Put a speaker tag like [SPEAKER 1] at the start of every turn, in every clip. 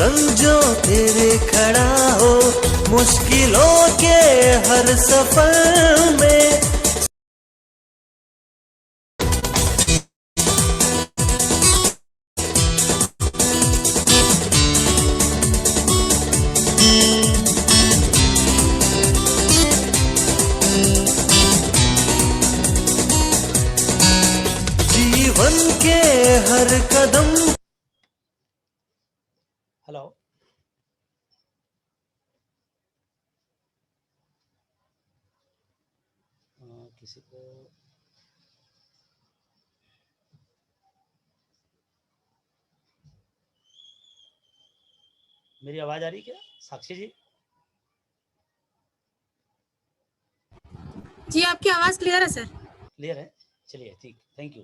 [SPEAKER 1] संजो तेरे खड़ा हो मुश्किलों के हर सफर में। जीवन के हर कदम।
[SPEAKER 2] हेलो, किसी को मेरी आवाज आ रही क्या? साक्षी जी?
[SPEAKER 3] जी आपकी आवाज क्लियर है सर।
[SPEAKER 2] क्लियर है, चलिए ठीक, thank you.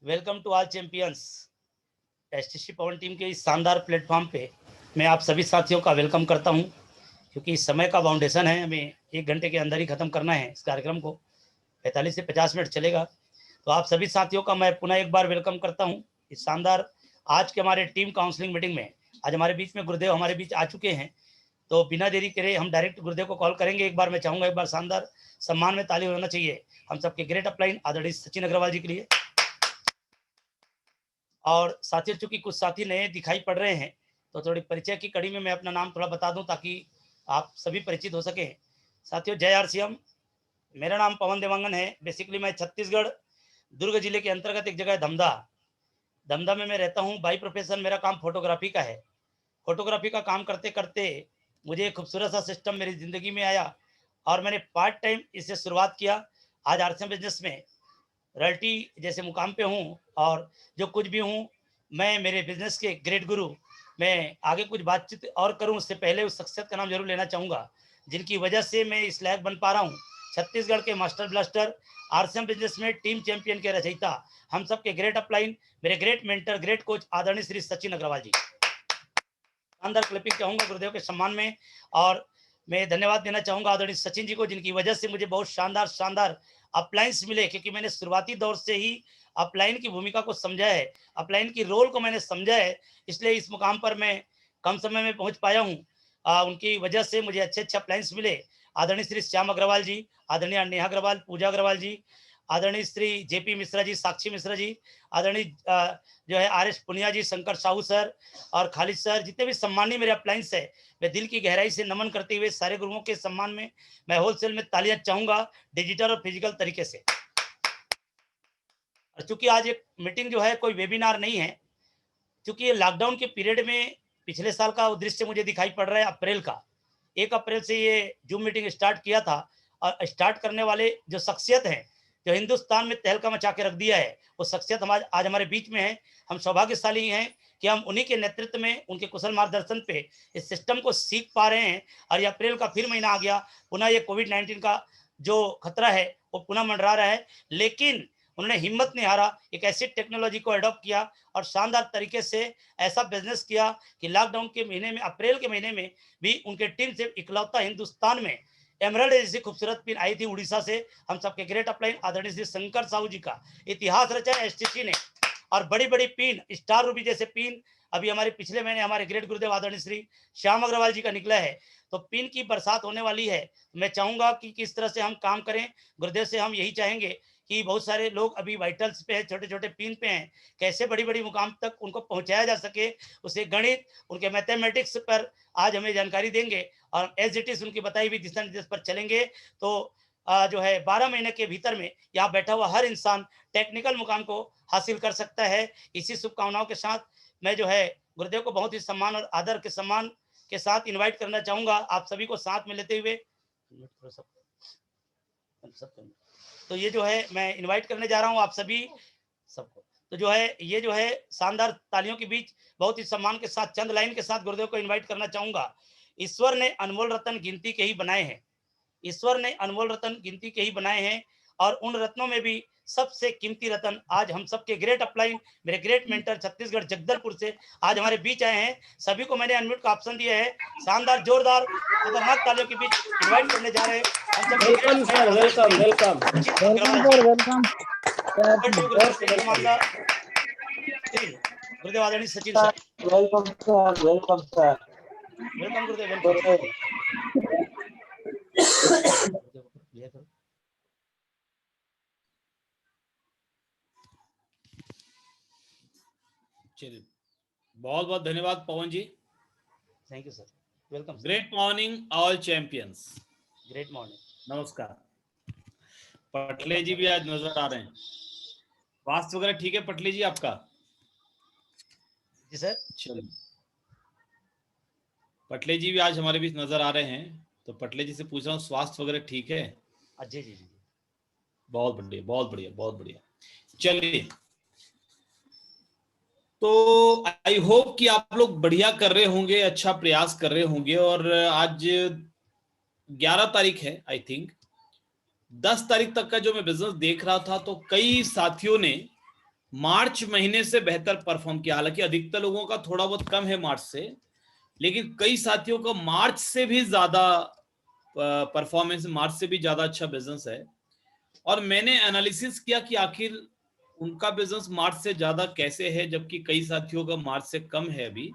[SPEAKER 2] Welcome to all champions. STC Pawan team के इस शानदार प्लेटफॉर्म पे मैं आप सभी साथियों का वेलकम करता हूं, क्योंकि इस समय का बाउंडेशन है, हमें 1 घंटे के अंदर ही ख़त्म करना है इस कार्यक्रम को। 45 से 50 मिनट चलेगा, तो आप सभी साथियों का मैं पुनः एक बार वेलकम करता हूं इस शानदार आज के हमारे टीम काउंसलिंग मीटिंग में। आज हमारे बीच में गुरुदेव हमारे बीच आ चुके हैं, तो बिना देरी करे हम डायरेक्ट गुरुदेव को कॉल करेंगे। एक बार मैं चाहूँगा, एक बार शानदार सम्मान में ताली होना चाहिए हम सबके ग्रेट अपलाइन आदरणीय सचिन अग्रवाल जी के लिए। और साथियों, चूंकि कुछ साथी नए दिखाई पड़ रहे हैं, तो थोड़ी परिचय की कड़ी में मैं अपना नाम थोड़ा बता दूं ताकि आप सभी परिचित हो सकें। साथियों, जय आरसीएम। मेरा नाम पवन देवांगन है। बेसिकली मैं छत्तीसगढ़ दुर्ग जिले के अंतर्गत एक जगह है दमदा में मैं रहता हूँ। बाई प्रोफेशन मेरा काम फोटोग्राफी का है। फोटोग्राफी का काम करते करते मुझे एक खूबसूरत सा सिस्टम मेरी ज़िंदगी में आया और मैंने पार्ट टाइम इससे शुरुआत किया। आज आरसीएम बिजनेस में रॉयल्टी जैसे मुकाम पे हूँ, और जो कुछ भी हूँ मैं मेरे बिजनेस के ग्रेट गुरु, मैं आगे कुछ बातचीत और करूँ उससे पहले उस शख्सियत का नाम जरूर लेना चाहूँगा जिनकी वजह से मैं इस लायक बन पा रहा हूँ। छत्तीसगढ़ के मास्टर ब्लास्टर, आरसीएम बिजनेस में टीम चैंपियन के रचयिता, हम सबके ग्रेट अपलाइन, मेरे ग्रेट मेंटर, ग्रेट कोच आदरणीय श्री सचिन अग्रवाल जी। अंदर क्लिपिंग चाहूँगा गुरुदेव के सम्मान में, और मैं धन्यवाद देना चाहूँगा आदरणीय सचिन जी को, जिनकी वजह से मुझे बहुत शानदार अपलाइंस मिले, क्योंकि मैंने शुरुआती दौर से ही अपलाइन की भूमिका को समझा है, अपलाइन की रोल को मैंने समझा है, इसलिए इस मुकाम पर मैं कम समय में पहुंच पाया हूं। उनकी वजह से मुझे अच्छे अपलाइंस मिले। आदरणीय श्री श्याम अग्रवाल जी, आदरणीय नेहा अग्रवाल, पूजा अग्रवाल जी, आदरणीय श्री जेपी मिश्रा जी, साक्षी मिश्रा जी, आदरणीय जो है आर एस पुनिया जी, शंकर साहू सर और खालिद सर, जितने भी सम्मानीय मेरे अपलाइंस है, मैं दिल की गहराई से नमन करते हुए सारे गुरुओं के सम्मान में मैं होलसेल में तालियां चाहूंगा, डिजिटल और फिजिकल तरीके से। और चूंकि आज एक मीटिंग जो है कोई वेबिनार नहीं है, क्योंकि ये लॉकडाउन के पीरियड में पिछले साल का दृश्य मुझे दिखाई पड़ रहा है। अप्रैल का 1 अप्रैल से ये जूम मीटिंग स्टार्ट किया था, और स्टार्ट करने वाले जो शख्सियत हैं, जो हिंदुस्तान में तहलका मचा के रख दिया है, वो शख्सियत हमारे आज हमारे बीच में है। हम सौभाग्यशाली हैं कि हम उन्हीं के नेतृत्व में, उनके कुशल मार्गदर्शन पे इस सिस्टम को सीख पा रहे हैं। और ये अप्रैल का फिर महीना आ गया, पुनः ये कोविड-19 का जो खतरा है वो पुनः मंडरा रहा है, लेकिन उन्होंने हिम्मत नहीं हारा, एक ऐसी टेक्नोलॉजी को अडॉप्ट किया और शानदार तरीके से ऐसा बिजनेस किया कि लॉकडाउन के महीने में, अप्रैल के महीने में भी उनके टीम से इकलौता हिंदुस्तान में एमराल्ड जैसी खूबसूरत पिन आई थी उड़ीसा से। हम सबके ग्रेट अपलाइन आदरणीय श्री शंकर साहू जी का इतिहास रचा एसटीसी ने, और बड़ी बड़ी पिन, स्टार रूबी जैसे पिन अभी हमारे पिछले महीने हमारे ग्रेट गुरुदेव आदरणीय श्री श्याम अग्रवाल जी का निकला है। तो पिन की बरसात होने वाली है। मैं चाहूंगा कि किस तरह से हम काम करें, गुरुदेव से हम यही चाहेंगे कि बहुत सारे लोग अभी वाइटल्स पे हैं, छोटे छोटे पिन पे हैं, कैसे बड़ी बड़ी मुकाम तक उनको पहुंचाया जा सके, उसे गणित, उनके मैथमेटिक्स पर आज हमें जानकारी देंगे, और एज इट इज उनकी बताई हुई दिशा निर्देश पर चलेंगे। तो जो है 12 महीने के भीतर में यहाँ बैठा हुआ हर इंसान टेक्निकल मुकाम को हासिल कर सकता है। इसी शुभकामनाओं के साथ मैं जो है गुरुदेव को बहुत ही सम्मान और आदर के सम्मान के साथ इनवाइट करना चाहूंगा, आप सभी को साथ में लेते हुए। तो ये जो है मैं इनवाइट करने जा रहा हूँ आप सभी सबको। तो जो है ये जो है शानदार तालियों के बीच बहुत ही सम्मान के साथ चंद लाइन के साथ गुरुदेव को इनवाइट करना चाहूंगा। ईश्वर ने अनमोल रत्न गिनती के ही बनाए हैं, ईश्वर ने अनमोल रत्न गिनती के ही बनाए हैं, और उन रत्नों में भी सबसे कीमती रत्न आज हम सबके ग्रेट अपलाइन, मेरे ग्रेट मेंटर छत्तीसगढ़ जगदलपुर से आज हमारे बीच आए हैं। सभी को मैंने अनम्यूट का ऑप्शन दिया है। शानदार जोरदार खतरनाक तालियों के बीच इनवाइट करने जा रहे हैं हम सब।
[SPEAKER 4] वेलकम सर, वेलकम वेलकम
[SPEAKER 2] गुरुदेव आदरणीय Sachin sir.
[SPEAKER 4] Welcome sir, welcome sir.
[SPEAKER 2] Welcome गुरुदेव, वेलकम। ये करो।
[SPEAKER 3] चलिए, बहुत बहुत धन्यवाद Pawan ji.
[SPEAKER 2] Thank you sir, welcome sir.
[SPEAKER 3] Great morning all champions.
[SPEAKER 2] Great morning.
[SPEAKER 3] नमस्कार। पटले जी भी आज नजर आ रहे हैं। स्वास्थ्य वगैरह ठीक है पटले जी आपका?
[SPEAKER 2] जी सर।
[SPEAKER 3] चलिए, पटले जी भी आज हमारे बीच नजर आ रहे हैं, तो पटले जी से पूछ रहा हूँ स्वास्थ्य वगैरह ठीक है?
[SPEAKER 2] जी जी जी।
[SPEAKER 3] बहुत बढ़िया, बहुत बढ़िया, बहुत बढ़िया। चलिए, तो आई होप कि आप लोग बढ़िया कर रहे होंगे, अच्छा प्रयास कर रहे होंगे। और आज 11 तारीख है, आई थिंक 10 तारीख तक का जो मैं बिजनेस देख रहा था, तो कई साथियों ने मार्च महीने से बेहतर परफॉर्म किया। हालांकि अधिकतर लोगों का थोड़ा बहुत कम है मार्च से, लेकिन कई साथियों का मार्च से भी ज्यादा परफॉर्मेंस, मार्च से भी ज्यादा अच्छा बिजनेस है। और मैंने एनालिसिस किया कि आखिर उनका बिजनेस मार्च से ज्यादा कैसे है, जबकि कई साथियों का मार्च से कम है अभी।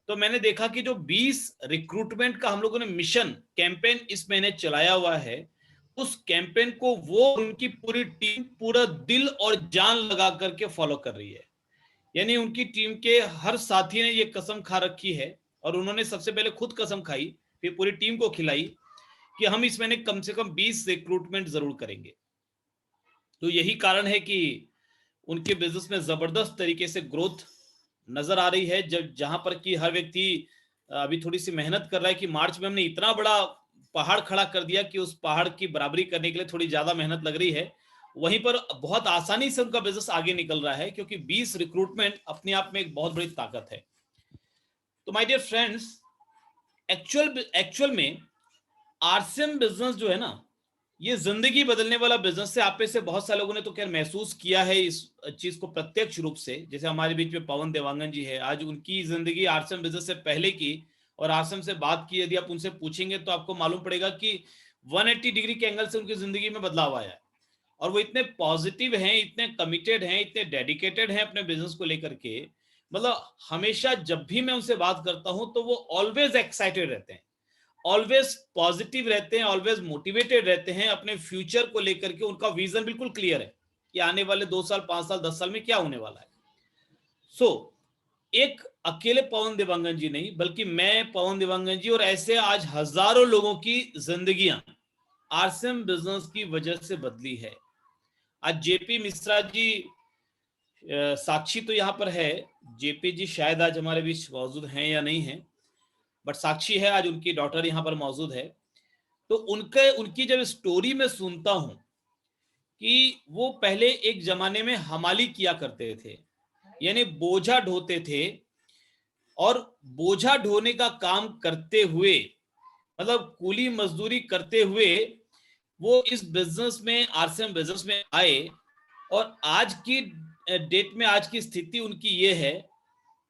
[SPEAKER 3] तो मैंने देखा कि जो 20 रिक्रूटमेंट का हम लोगों ने मिशन कैंपेन इस महीने चलाया हुआ है, उस कैंपेन को वो उनकी पूरी टीम पूरा दिल और जान लगा करके फॉलो कर रही है। यानी उनकी टीम के हर साथी ने ये कसम खा रखी है, और उन्होंने सबसे पहले खुद कसम खाई, फिर पूरी टीम को खिलाई कि हम इस महीने कम से कम 20 रिक्रूटमेंट जरूर करेंगे। तो यही कारण है कि उनके बिजनेस में जबरदस्त तरीके से ग्रोथ नजर आ रही है। जब जहां पर कि हर व्यक्ति अभी थोड़ी सी मेहनत कर रहा है कि मार्च में हमने इतना बड़ा पहाड़ खड़ा कर दिया कि उस पहाड़ की बराबरी करने के लिए थोड़ी ज्यादा मेहनत लग रही है, वहीं पर बहुत आसानी से उनका बिजनेस आगे निकल रहा है, क्योंकि 20 रिक्रूटमेंट अपने आप में एक बहुत बड़ी ताकत है। तो माय डियर फ्रेंड्स, एक्चुअल में आरसीएम बिजनेस जो है ना, ये जिंदगी बदलने वाला बिजनेस है। आप में से बहुत सारे लोगों ने तो खैर महसूस किया है इस चीज को प्रत्यक्ष रूप से। जैसे हमारे बीच में पवन देवांगन जी है, आज उनकी जिंदगी आरसीएम बिजनेस से पहले की और आरसीएम से बात की यदि आप उनसे पूछेंगे तो आपको मालूम पड़ेगा कि 180 डिग्री के एंगल से उनकी जिंदगी में बदलाव आया है। और वो इतने पॉजिटिव हैं, इतने कमिटेड हैं, इतने डेडिकेटेड हैं अपने बिजनेस को लेकर के। मतलब हमेशा जब भी मैं उनसे बात करता हूं तो वो ऑलवेज एक्साइटेड रहते हैं, ऑलवेज पॉजिटिव रहते हैं, ऑलवेज मोटिवेटेड रहते हैं अपने फ्यूचर को लेकर के। उनका विजन बिल्कुल क्लियर है कि आने वाले 2 साल, 5 साल, 10 साल में क्या होने वाला है। एक अकेले पवन देवांगन जी नहीं, बल्कि मैं, पवन देवांगन जी और ऐसे आज हजारों लोगों की जिंदगियां आरसीएम बिजनेस की वजह से बदली है। आज जेपी मिश्रा जी, साक्षी तो यहाँ पर है, जेपी जी शायद आज हमारे बीच मौजूद हैं या नहीं है, बट साक्षी है, आज उनकी डॉटर यहाँ पर मौजूद है। तो उनकी जब स्टोरी में सुनता हूं कि वो पहले एक जमाने में हमाली किया करते थे, यानी बोझा ढोते थे, और बोझा ढोने का काम करते हुए, मतलब कूली मजदूरी करते हुए वो इस बिजनेस में, आरसीएम बिजनेस में आए। और आज की डेट में, आज की स्थिति उनकी ये है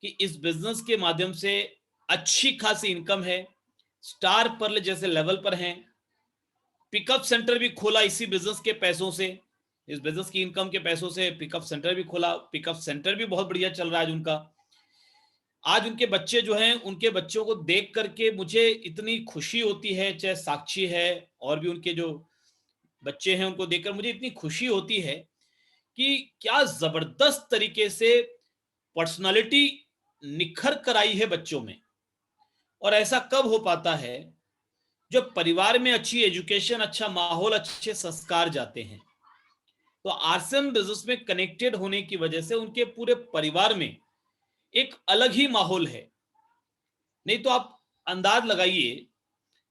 [SPEAKER 3] कि इस बिजनेस के माध्यम से अच्छी खासी इनकम है, स्टार पर्ल जैसे लेवल पर हैं, पिकअप सेंटर भी खोला इसी बिजनेस के पैसों से, इस बिजनेस की इनकम के पैसों से पिकअप सेंटर भी खोला। पिकअप सेंटर भी बहुत बढ़िया चल रहा है आज उनका। आज उनके बच्चे जो हैं, उनके बच्चों को देख करके मुझे इतनी खुशी होती है, चाहे साक्षी है और भी उनके जो बच्चे हैं उनको देखकर मुझे इतनी खुशी होती है कि क्या जबरदस्त तरीके से पर्सनालिटी निखर कर आई है बच्चों में। और ऐसा कब हो पाता है? जब परिवार में अच्छी एजुकेशन, अच्छा माहौल, अच्छे संस्कार जाते हैं। तो आरसीएम बिजनेस में कनेक्टेड होने की वजह से उनके पूरे परिवार में एक अलग ही माहौल है। नहीं तो आप अंदाज लगाइए,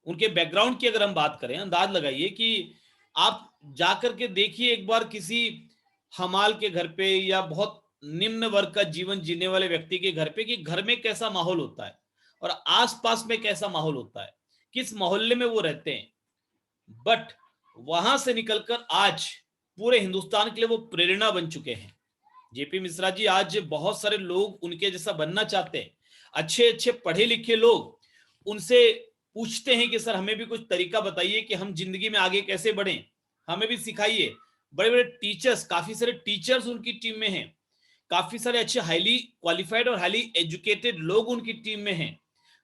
[SPEAKER 3] उनके बैकग्राउंड की अगर हम बात करें, अंदाज लगाइए कि आप जाकर के देखिए एक बार किसी हमाल के घर पे या बहुत निम्न वर्ग का जीवन जीने वाले व्यक्ति के घर पे, कि घर में कैसा माहौल होता है और आसपास में कैसा माहौल होता है, किस मोहल्ले में वो रहते हैं। बट वहां से निकलकर आज पूरे हिंदुस्तान के लिए वो प्रेरणा बन चुके हैं। जेपी मिश्रा जी, आज बहुत सारे लोग उनके जैसा बनना चाहते हैं। अच्छे अच्छे पढ़े लिखे लोग उनसे पूछते हैं कि सर हमें भी कुछ तरीका बताइए कि हम जिंदगी में आगे कैसे बढ़ें, हमें भी सिखाइए। बड़े बड़े टीचर्स, काफी सारे टीचर्स उनकी टीम में हैं, काफी सारे अच्छे हाईली क्वालिफाइड और हाईली एजुकेटेड लोग उनकी टीम में हैं।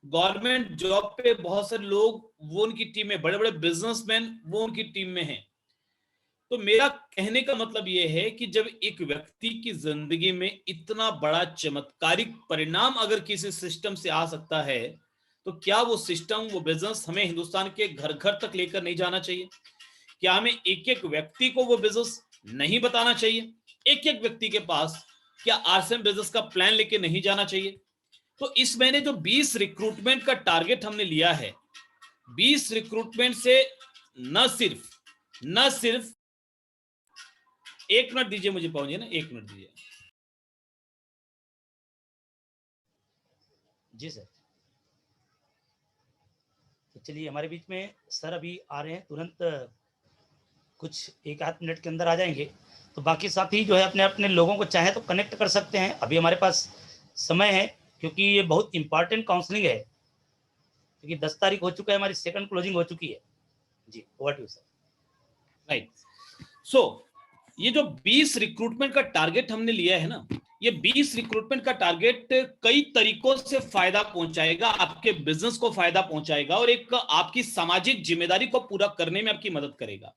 [SPEAKER 3] गवर्नमेंट जॉब पे बहुत सारे लोग वो उनकी टीम में, बड़े बड़े बिजनेसमैन वो उनकी टीम में हैं। तो मेरा कहने का मतलब यह है कि जब एक व्यक्ति की जिंदगी में इतना बड़ा चमत्कारिक परिणाम अगर किसी सिस्टम से आ सकता है, तो क्या वो सिस्टम, वो बिजनेस हमें हिंदुस्तान के घर घर तक लेकर नहीं जाना चाहिए? क्या हमें एक एक व्यक्ति को वो बिजनेस नहीं बताना चाहिए? एक एक व्यक्ति के पास क्या आरसीएम बिजनेस का प्लान लेके नहीं जाना चाहिए? तो इस महीने जो 20 रिक्रूटमेंट का टारगेट हमने लिया है, 20 रिक्रूटमेंट से न सिर्फ 1 मिनट दीजिए मुझे, पहुंचे ना, 1 मिनट दीजिए।
[SPEAKER 2] जी सर। तो चलिए, हमारे बीच में सर अभी आ रहे हैं, तुरंत कुछ 1-8 मिनट के अंदर आ जाएंगे। तो बाकी साथी जो है अपने अपने लोगों को चाहे तो कनेक्ट कर सकते हैं। अभी हमारे पास समय है, क्योंकि ये बहुत इंपॉर्टेंट काउंसलिंग है, क्योंकि 10 तारीख हो चुका है, हमारी सेकंड क्लोजिंग हो चुकी है। जी, over to you sir.
[SPEAKER 3] Right. So ये जो 20 रिक्रूटमेंट का टारगेट हमने लिया है ना, ये 20 रिक्रूटमेंट का टारगेट कई तरीकों से फायदा पहुंचाएगा, आपके बिजनेस को फायदा पहुंचाएगा और एक आपकी सामाजिक जिम्मेदारी को पूरा करने में आपकी मदद करेगा।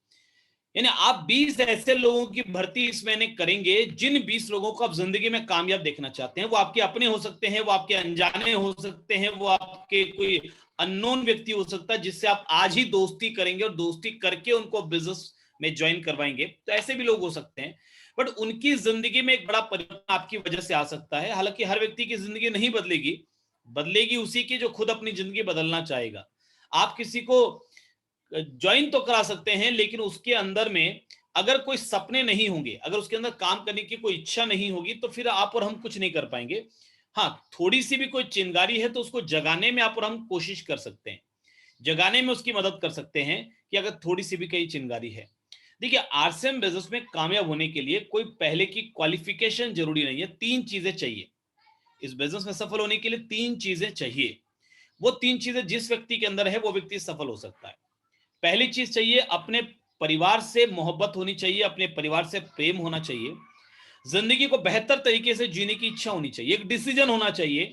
[SPEAKER 3] यानी आप 20 ऐसे लोगों की भर्ती इस महीने करेंगे, जिन 20 लोगों को आप जिंदगी में कामयाब देखना चाहते हैं। वो आपके अपने हो सकते हैं, वो आपके अनजाने हो सकते हैं, वो आपके कोई अननोन व्यक्ति हो सकता है जिससे आप आज ही दोस्ती करेंगे और दोस्ती करके उनको बिजनेस में ज्वाइन करवाएंगे। तो ऐसे भी लोग हो सकते हैं, बट उनकी जिंदगी में एक बड़ा परिवर्तन आपकी वजह से आ सकता है। हालांकि हर व्यक्ति की जिंदगी नहीं बदलेगी उसी की जो खुद अपनी जिंदगी बदलना चाहेगा। आप किसी को ज्वाइन तो करा सकते हैं, लेकिन उसके अंदर में अगर कोई सपने नहीं होंगे, अगर उसके अंदर काम करने की कोई इच्छा नहीं होगी, तो फिर आप और हम कुछ नहीं कर पाएंगे। हाँ, थोड़ी सी भी कोई चिंगारी है तो उसको जगाने में आप और हम कोशिश कर सकते हैं, जगाने में उसकी मदद कर सकते हैं कि अगर थोड़ी सी भी कहीं चिंगारी है। देखिए, आरसीएम बिजनेस में कामयाब होने के लिए कोई पहले की क्वालिफिकेशन जरूरी नहीं है। 3 चीजें चाहिए इस बिजनेस में सफल होने के लिए। 3 चीजें चाहिए। वो 3 चीजें जिस व्यक्ति के अंदर है वो व्यक्ति सफल हो सकता है। पहली चीज चाहिए, अपने परिवार से मोहब्बत होनी चाहिए, अपने परिवार से प्रेम होना चाहिए, जिंदगी को बेहतर तरीके से जीने की इच्छा होनी चाहिए, एक डिसीजन होना चाहिए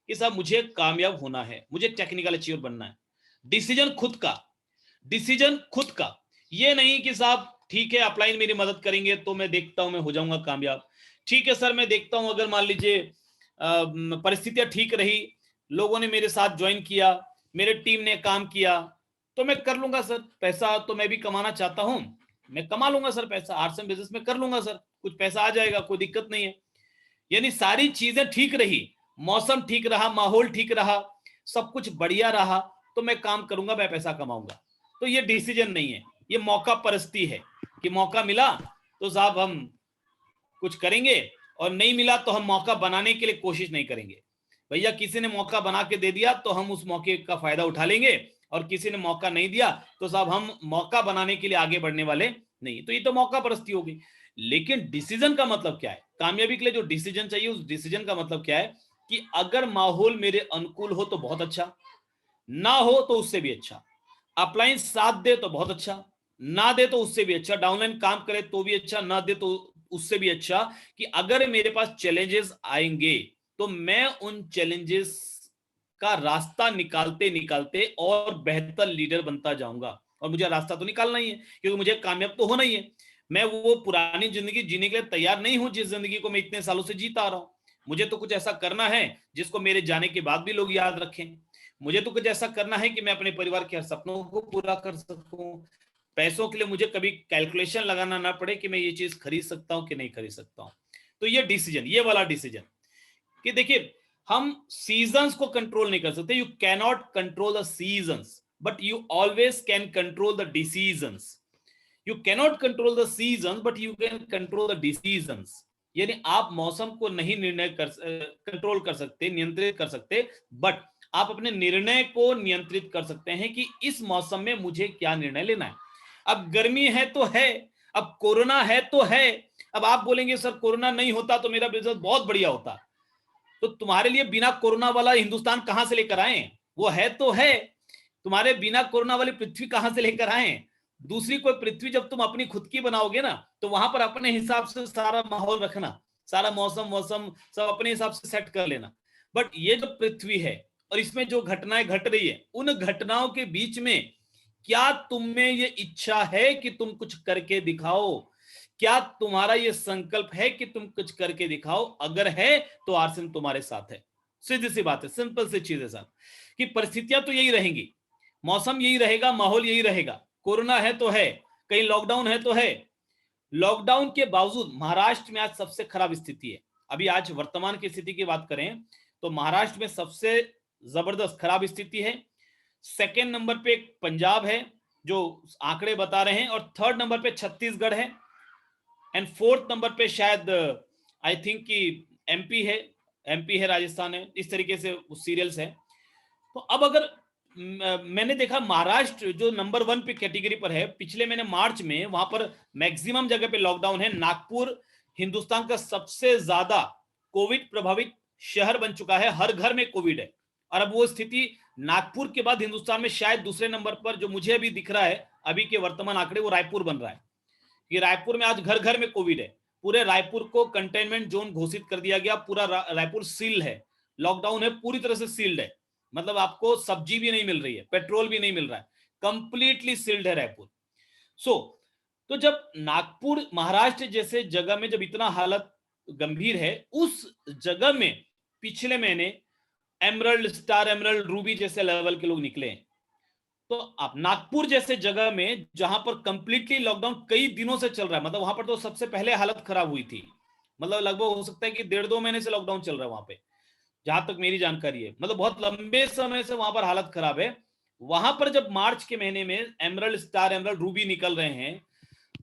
[SPEAKER 3] कि साहब मुझे कामयाब होना है, मुझे टेक्निकल अचीवर बनना है। डिसीजन खुद का, ये नहीं कि साहब ठीक है अपलाइन मेरी मदद करेंगे तो मैं देखता हूं मैं हो जाऊंगा कामयाब, ठीक है सर मैं देखता हूं अगर मान लीजिए परिस्थितियां ठीक रही, लोगों ने मेरे साथ ज्वाइन किया, मेरे टीम ने काम किया, तो मैं कर लूंगा सर। पैसा तो मैं भी कमाना चाहता हूं, मैं कमा लूंगा सर, पैसा आरसीएम बिजनेस में कर लूंगा सर, कुछ पैसा आ जाएगा, कोई दिक्कत नहीं है। यानी सारी चीजें ठीक रही, मौसम ठीक रहा, माहौल ठीक रहा, सब कुछ बढ़िया रहा, तो मैं काम करूंगा, मैं पैसा कमाऊंगा। तो ये डिसीजन नहीं है, ये मौका परस्ती है कि मौका मिला तो साहब हम कुछ करेंगे और नहीं मिला तो हम मौका बनाने के लिए कोशिश नहीं करेंगे। भैया किसी ने मौका बना के दे दिया तो हम उस मौके का फायदा उठा लेंगे, और किसी ने मौका नहीं दिया तो साहब हम मौका बनाने के लिए आगे बढ़ने वाले नहीं। तो ये तो मौका परस्ती होगी। लेकिन डिसीजन का मतलब क्या है? कामयाबी के लिए जो डिसीजन चाहिए, उस डिसीजन का मतलब क्या है कि अगर माहौल मेरे अनुकूल हो तो बहुत अच्छा, ना हो तो उससे भी अच्छा, अपलाइन साथ दे तो बहुत अच्छा, ना दे तो उससे भी अच्छा, डाउनलाइन काम करे तो भी अच्छा, ना दे तो उससे भी अच्छा, कि अगर मेरे पास चैलेंजेस आएंगे तो मैं उन चैलेंजेस का रास्ता निकालते निकालते और बेहतर लीडर बनता जाऊंगा। और मुझे रास्ता तो निकालना ही है, क्योंकि मुझे कामयाब तो होना ही है। मैं वो पुरानी जिंदगी जीने के लिए तैयार नहीं हूं जिस जिंदगी को मैं इतने सालों से जीता आ रहा हूं। मुझे तो कुछ ऐसा करना है जिसको मेरे जाने के बाद भी लोग याद रखें। मुझे तो कुछ ऐसा करना है कि मैं अपने परिवार के हर सपनों को पूरा कर सकूं। पैसों के लिए मुझे कभी कैलकुलेशन लगाना ना पड़े कि मैं ये चीज खरीद सकता हूं कि नहीं खरीद सकता हूं। तो ये डिसीजन, ये वाला डिसीजन कि देखिए, हम सीजन्स को कंट्रोल नहीं कर सकते। You cannot control the seasons, but you always can control the decisions. You cannot control the season, but you can control the decisions. यानी आप मौसम को नहीं कंट्रोल कर सकते, नियंत्रित कर सकते, बट आप अपने निर्णय को नियंत्रित कर सकते हैं कि इस मौसम में मुझे क्या निर्णय लेना है। अब गर्मी है तो है, अब कोरोना है तो है। अब आप बोलेंगे सर कोरोना नहीं होता तो मेरा बिजनेस बहुत बढ़िया होता, तो तुम्हारे लिए बिना कोरोना वाला हिंदुस्तान कहां से लेकर आए? वो है तो है, तुम्हारे बिना कोरोना वाली पृथ्वी कहां से लेकर आए? दूसरी कोई पृथ्वी जब तुम अपनी खुद की बनाओगे ना, तो वहां पर अपने हिसाब से सारा माहौल रखना, सारा मौसम मौसम सब अपने हिसाब से सेट कर लेना। बट ये जो पृथ्वी है और इसमें जो घटनाएं घट रही है, उन घटनाओं के बीच में क्या तुम में ये इच्छा है कि तुम कुछ करके दिखाओ? क्या तुम्हारा ये संकल्प है कि तुम कुछ करके दिखाओ? अगर है तो आरसीएम तुम्हारे साथ है। सीधी सी बात है, सिंपल सी चीज है साहब, कि परिस्थितियां तो यही रहेंगी, मौसम यही रहेगा, माहौल यही रहेगा। कोरोना है तो है, कहीं लॉकडाउन है तो है। लॉकडाउन के बावजूद महाराष्ट्र में आज सबसे खराब स्थिति है। अभी आज वर्तमान की स्थिति की बात करें तो महाराष्ट्र में सबसे जबरदस्त खराब स्थिति है। सेकेंड नंबर पे पंजाब है जो आंकड़े बता रहे हैं, और थर्ड नंबर पे छत्तीसगढ़ है, एंड फोर्थ नंबर पे शायद आई थिंक कि एमपी है, राजस्थान है, इस तरीके से सीरियल्स है। तो अब अगर मैंने देखा महाराष्ट्र जो नंबर 1 पे कैटेगरी पर है, पिछले महीने मार्च में वहां पर मैक्सिमम जगह पे लॉकडाउन है। नागपुर हिंदुस्तान का सबसे ज्यादा कोविड प्रभावित शहर बन चुका है, हर घर में कोविड है। और अब वो स्थिति नागपुर के बाद हिंदुस्तान में शायद दूसरे नंबर पर, जो मुझे अभी दिख रहा है अभी के वर्तमान आंकड़े, वो रायपुर बन रहा है। कि रायपुर में आज घर घर में कोविड है। पूरे रायपुर को कंटेनमेंट जोन घोषित कर दिया गया, पूरा रायपुर सील है, लॉकडाउन है, पूरी तरह से सील्ड है। मतलब आपको सब्जी भी नहीं मिल रही है, पेट्रोल भी नहीं मिल रहा है, कंप्लीटली सील्ड है रायपुर। तो जब नागपुर महाराष्ट्र जैसे जगह में जब इतना हालत गंभीर है, उस जगह में पिछले महीने एमरल्ड, स्टार एमरल्ड, रूबी जैसे लेवल के लोग निकले हैं। तो आप नागपुर जैसे जगह में जहां पर कंप्लीटली लॉकडाउन कई दिनों से चल रहा है, मतलब वहां पर तो सबसे पहले हालत खराब हुई थी, मतलब लगभग हो सकता है कि 1.5-2 महीने से लॉकडाउन चल रहा है वहां पे, जहां तक मेरी जानकारी है, मतलब बहुत लंबे समय से वहां पर हालत खराब है। वहां पर जब मार्च के महीने में एमरल्ड, स्टार एमरल्ड, रूबी निकल रहे हैं,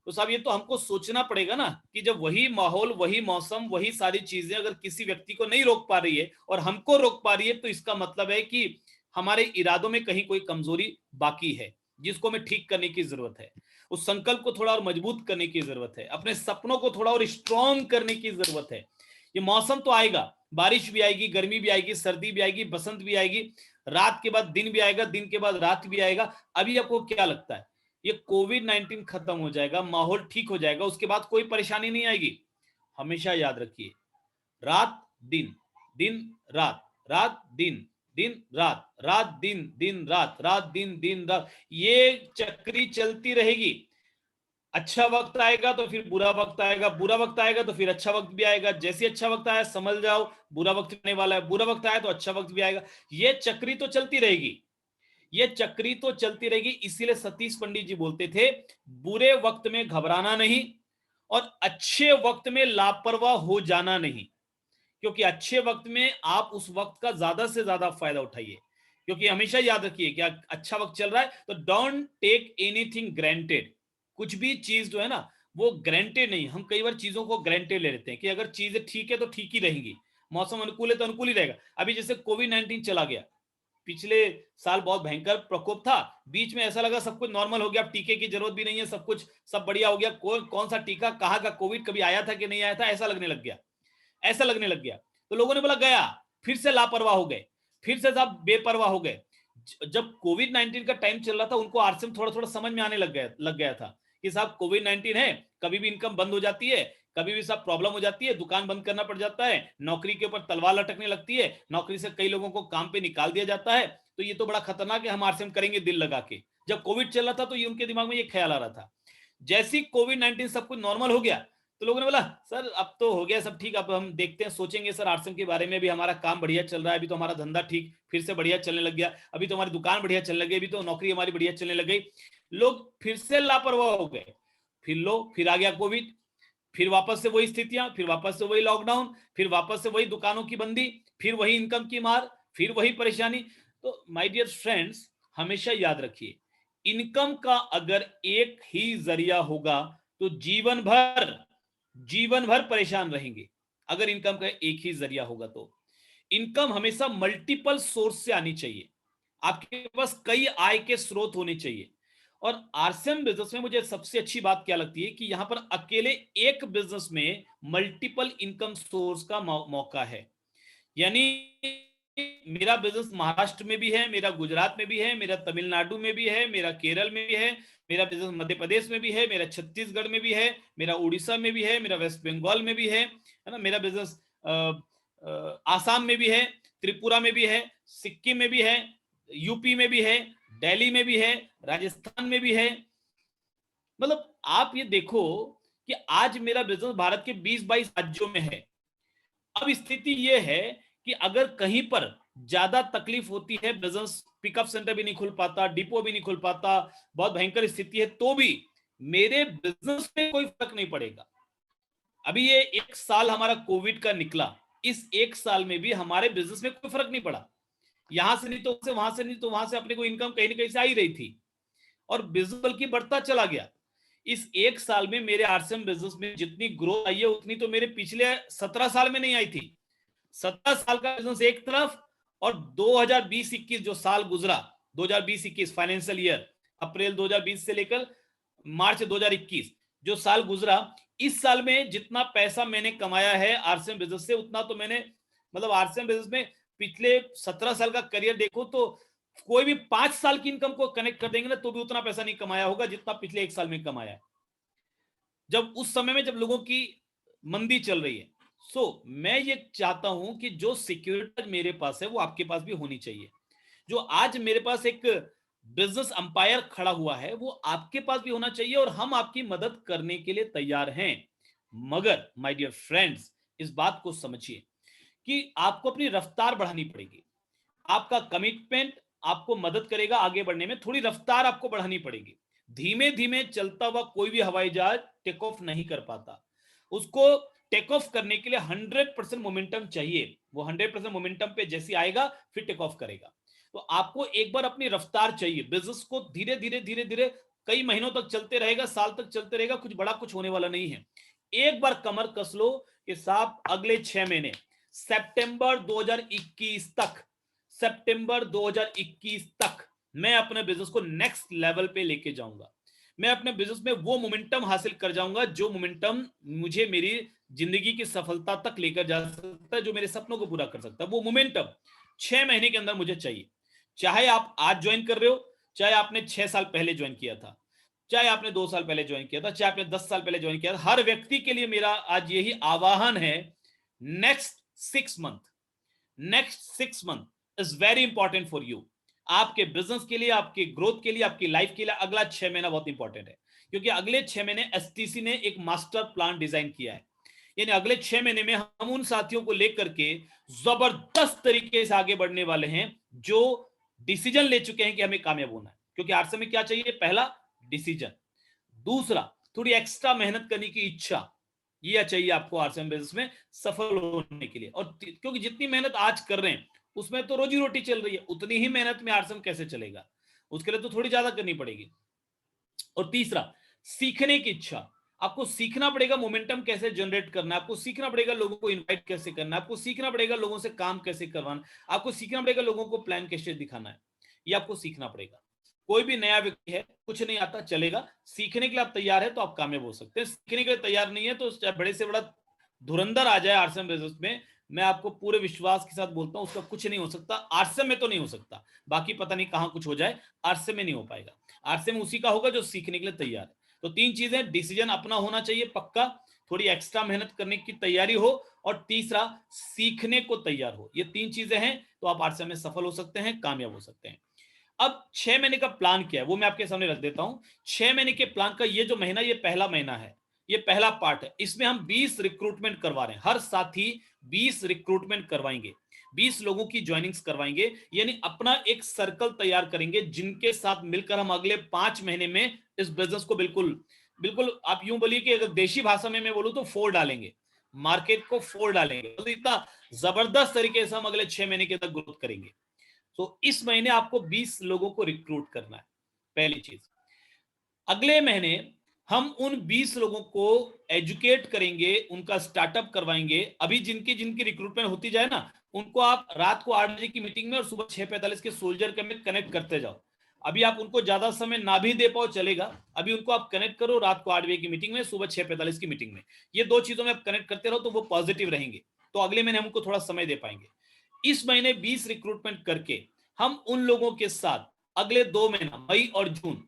[SPEAKER 3] तो साहब ये तो हमको सोचना पड़ेगा ना कि जब वही माहौल, वही मौसम, वही सारी चीजें अगर किसी व्यक्ति को नहीं रोक पा रही है और हमको रोक पा रही है, तो इसका मतलब है कि हमारे इरादों में कहीं कोई कमजोरी बाकी है, जिसको हमें ठीक करने की जरूरत है। उस संकल्प को थोड़ा और मजबूत करने की जरूरत है, अपने सपनों को थोड़ा और स्ट्रॉन्ग करने की जरूरत है। ये मौसम तो आएगा, बारिश भी आएगी, गर्मी भी आएगी, सर्दी भी आएगी, बसंत भी आएगी, रात के बाद दिन भी आएगा, दिन के बाद रात भी आएगा। अभी आपको क्या लगता है ये कोविड-19 खत्म हो जाएगा, माहौल ठीक हो जाएगा, उसके बाद कोई परेशानी नहीं आएगी? हमेशा याद रखिए, रात दिन, दिन रात, रात दिन, दिन रात, रात दिन, दिन रात, रात दिन, दिन रात, ये चक्री चलती रहेगी। अच्छा वक्त आएगा तो फिर बुरा वक्त आएगा, बुरा वक्त आएगा तो फिर अच्छा वक्त भी आएगा। जैसे अच्छा वक्त आया समझ जाओ बुरा वक्त आने वाला है, बुरा वक्त आया तो अच्छा वक्त भी आएगा। ये चक्री तो चलती रहेगी, ये चक्री तो चलती रहेगी। इसीलिए सतीश पंडित जी बोलते थे, बुरे वक्त में घबराना नहीं और अच्छे वक्त में लापरवाह हो जाना नहीं, क्योंकि अच्छे वक्त में आप उस वक्त का ज्यादा से ज्यादा फायदा उठाइए। क्योंकि हमेशा याद रखिए कि अच्छा वक्त चल रहा है तो डोंट टेक एनीथिंग ग्रांटेड। कुछ भी चीज जो है ना वो ग्रांटेड नहीं, हम कई बार चीजों को ग्रांटेड ले लेते हैं कि अगर चीजें ठीक है तो ठीक ही रहेंगी, मौसम अनुकूल है तो अनुकूल ही रहेगा। अभी जैसे कोविड-19 चला गया, पिछले साल बहुत भयंकर प्रकोप था, बीच में ऐसा लगा सब कुछ नॉर्मल हो गया, अब टीके की जरूरत भी नहीं है, सब कुछ सब बढ़िया हो गया। कौन सा टीका, कहाँ का कोविड, कभी आया था कि नहीं आया था, ऐसा लगने लग गया, ऐसा लगने लग गया। तो लोगों ने बोला गया, फिर से लापरवाह हो गए, फिर से साहब बेपरवाह हो गए। जब कोविड-19 का टाइम चल रहा था उनको आरसीएम थोड़ा थोड़ा समझ में आने लग गया था कि साहब कोविड-19 है, कभी भी इनकम बंद हो जाती है, कभी भी सब प्रॉब्लम हो जाती है, दुकान बंद करना पड़ जाता है, नौकरी के ऊपर तलवार लटकने लगती है, नौकरी से कई लोगों को काम पे निकाल दिया जाता है, तो ये तो बड़ा खतरनाक है, हम आरसीएम करेंगे दिल लगा के। जब कोविड चल रहा था तो ये उनके दिमाग में ये ख्याल आ रहा था। जैसी कोविड-19 सब कुछ नॉर्मल हो गया तो लोगों ने बोला सर अब तो हो गया सब ठीक, अब हम देखते हैं, सोचेंगे सर आरसीएम के बारे में भी, हमारा काम बढ़िया चल रहा है, अभी तो हमारा धंधा ठीक फिर से बढ़िया चलने लग गया, अभी तो हमारी दुकान बढ़िया चलने लगी, अभी तो नौकरी हमारी बढ़िया चलने लग गई। लोग फिर से लापरवाह हो गए, फिर आ गया कोविड, फिर वापस से वही स्थितियां, फिर वापस से वही लॉकडाउन, फिर वापस से वही दुकानों की बंदी, फिर वही इनकम की मार, फिर वही परेशानी। तो माय डियर फ्रेंड्स, हमेशा याद रखिए, इनकम का अगर एक ही जरिया होगा तो जीवन भर परेशान रहेंगे। अगर इनकम का एक ही जरिया होगा तो इनकम हमेशा मल्टीपल सोर्स से आनी चाहिए, आपके पास कई आय के स्रोत होने चाहिए। और आरसीएम बिजनेस में मुझे सबसे अच्छी बात क्या लगती है कि यहां पर अकेले एक बिजनेस में मल्टीपल इनकम सोर्स का मौका है। यानी मेरा बिजनेस महाराष्ट्र में भी है, मेरा गुजरात में भी है, मेरा तमिलनाडु में भी है, मेरा केरल में भी है, मेरा बिजनेस मध्य प्रदेश में भी है, मेरा छत्तीसगढ़ में भी है, मेरा उड़ीसा में भी है, मेरा वेस्ट बंगाल में भी है ना, मेरा बिजनेस आसाम में भी है, त्रिपुरा में भी है, सिक्किम में भी है, यूपी में भी है, दिल्ली में भी है, राजस्थान में भी है। मतलब आप ये देखो कि आज मेरा बिजनेस भारत के 20-22 राज्यों में है। अब स्थिति ये है कि अगर कहीं पर ज्यादा तकलीफ होती है, बिजनेस पिकअप सेंटर भी नहीं खुल पाता, डिपो भी नहीं खुल पाता, बहुत भयंकर स्थिति है, तो भी मेरे बिजनेस में कोई फर्क नहीं पड़ेगा। अभी ये 1 साल हमारा कोविड का निकला, इस 1 साल में भी हमारे बिजनेस में कोई फर्क नहीं पड़ा। यहां से नहीं तो वहां से नहीं तो वहां से अपने को इनकम कहीं ना कहीं से आ ही रही थी और बिजनेस बल्कि बढ़ता चला गया। इस 1 साल में मेरे आरसीएम बिजनेस में जितनी ग्रोथ आई है उतनी तो मेरे पिछले 17 साल में नहीं आई थी। 17 साल का बिजनेस एक तरफ और 2020-21 जो साल गुजरा, 2020-21 फाइनेंशियल ईयर, अप्रैल 2020 से लेकर मार्च 2021 जो साल गुजरा, इस साल में जितना पैसा मैंने कमाया है आरसीएम बिजनेस से, उतना तो मैंने मतलब आरसीएम बिजनेस में पिछले 17 साल का करियर देखो तो कोई भी 5 साल की इनकम को कनेक्ट कर देंगे ना तो भी उतना पैसा नहीं कमाया होगा जितना पिछले 1 साल में कमाया है, जब उस समय में जब लोगों की मंदी चल रही है। सो मैं ये चाहता हूं कि जो सिक्योरिटी मेरे पास है वो आपके पास भी होनी चाहिए। जो आज मेरे पास एक बिजनेस अंपायर खड़ा हुआ है वो आपके पास भी होना चाहिए और हम आपकी मदद करने के लिए तैयार हैं। मगर माय डियर फ्रेंड्स, इस बात को समझिए कि आपको अपनी रफ्तार बढ़ानी पड़ेगी। आपका कमिटमेंट आपको मदद करेगा आगे बढ़ने में, थोड़ी रफ्तार आपको बढ़ानी पड़ेगी। धीमे धीमे चलता हुआ कोई भी हवाई जहाज टेक ऑफ नहीं कर पाता, उसको टेक ऑफ करने के लिए 100% मोमेंटम चाहिए। वो 100% मोमेंटम पे जैसे आएगा फिर टेक ऑफ करेगा। तो आपको एक बार अपनी रफ्तार चाहिए। बिजनेस को धीरे धीरे धीरे धीरे कई महीनों तक चलते रहेगा, साल तक चलते रहेगा, कुछ बड़ा कुछ होने वाला नहीं है। एक बार कमर कस लो कि साहब अगले 6 महीने सितंबर 2021 तक, सितंबर 2021 तक मैं अपने बिजनेस को नेक्स्ट लेवल पे लेके जाऊंगा। मैं अपने बिजनेस में वो मोमेंटम हासिल कर जाऊंगा जो मोमेंटम मुझे मेरी जिंदगी की सफलता तक लेकर जा सकता है, जो मेरे सपनों को पूरा कर सकता है। वो मोमेंटम 6 महीने के अंदर मुझे चाहिए। चाहे आप आज ज्वाइन कर रहे हो, चाहे आपने 6 साल पहले ज्वाइन किया था, चाहे आपने 2 साल पहले ज्वाइन किया था, चाहे आपने 10 साल पहले ज्वाइन किया था, हर व्यक्ति के लिए मेरा आज यही आह्वान है, next 6 month is very important for you. आपके बिजनेस के लिए, आपके ग्रोथ के लिए, आपकी लाइफ के लिए अगला 6 महीना बहुत इंपॉर्टेंट है, क्योंकि अगले 6 महीने एसटीसी ने एक मास्टर प्लान डिजाइन किया है। यानी अगले 6 महीने में हम उन साथियों को लेकर के जबरदस्त तरीके से आगे बढ़ने वाले हैं जो डिसीजन ले चुके हैं कि हमें कामयाब होना है। क्योंकि आरसीएम में क्या चाहिए? पहला डिसीजन, दूसरा थोड़ी एक्स्ट्रा मेहनत करने की इच्छा, ये चाहिए आपको आरसीएम बिजनेस में सफल होने के लिए। और क्योंकि जितनी मेहनत आज कर रहे हैं उसमें तो रोजी रोटी चल रही है, उतनी ही मेहनत में आरसीएम कैसे चलेगा? उसके लिए तो थोड़ी ज्यादा करनी पड़ेगी। और तीसरा, सीखने की इच्छा। आपको सीखना पड़ेगा मोमेंटम कैसे जनरेट करना है, आपको सीखना पड़ेगा लोगों को इनवाइट कैसे करना है, आपको सीखना पड़ेगा लोगों से काम कैसे करवाना, आपको सीखना पड़ेगा लोगों को प्लान कैसे दिखाना है, ये आपको सीखना पड़ेगा। कोई भी नया व्यक्ति है, कुछ नहीं आता चलेगा, सीखने के लिए आप तैयार है तो आप कामयाब हो सकते हैं। सीखने के लिए तैयार नहीं है तो चाहे बड़े से बड़ा धुरंधर आ जाए आरसीएम बिजनेस में, मैं आपको पूरे विश्वास के साथ बोलता हूं उसका कुछ नहीं हो सकता। आरसीएम में तो नहीं हो सकता, बाकी पता नहीं कहां कुछ हो जाए, आरसीएम में नहीं हो पाएगा। आरसीएम उसी का होगा जो सीखने के लिए तैयार है। तो 3 चीजें, डिसीजन अपना होना चाहिए पक्का, थोड़ी एक्स्ट्रा मेहनत करने की तैयारी हो, और तीसरा सीखने को तैयार हो। ये 3 चीजें हैं तो आप आरसीएम में सफल हो सकते हैं, कामयाब हो सकते हैं। अब 6 महीने का प्लान क्या है वो मैं आपके सामने रख देता हूं। 6 महीने के प्लान का ये जो महीना, ये पहला महीना है, ये पहला पार्ट है। इसमें हम 20 रिक्रूटमेंट करवा रहे हैं। हर साथी 20 रिक्रूटमेंट करवाएंगे, 20 लोगों की ज्वाइनिंग्स करवाएंगे। यानी अपना एक सर्कल तैयार करेंगे जिनके साथ मिलकर हम अगले 5 महीने में इस बिजनेस को बिल्कुल आप यूं बोलिए कि अगर देशी भाषा में मैं बोलूं तो फोड़ डालेंगे, मार्केट को फोड़ डालेंगे। तो इतना जबरदस्त तरीके से हम अगले 6 महीने के तक ग्रोथ करेंगे। तो इस महीने आपको 20 लोगों को रिक्रूट करना है, पहली चीज। अगले महीने हम उन 20 लोगों को एजुकेट करेंगे, उनका स्टार्टअप करवाएंगे। अभी जिनकी रिक्रूटमेंट होती जाए ना, उनको आप रात को 8 बजे की मीटिंग में और सुबह 6:45 के सोल्जर के में कनेक्ट करते जाओ। अभी आप उनको ज्यादा समय ना भी दे पाओ चलेगा, अभी उनको आप कनेक्ट करो रात को 8 बजे की मीटिंग में, सुबह 6:45 की मीटिंग में। ये 2 चीजों में आप कनेक्ट करते रहो तो वो पॉजिटिव रहेंगे, तो अगले महीने हम उनको थोड़ा समय दे पाएंगे। इस महीने 20 रिक्रूटमेंट करके हम उन लोगों के साथ अगले 2 महीना मई और जून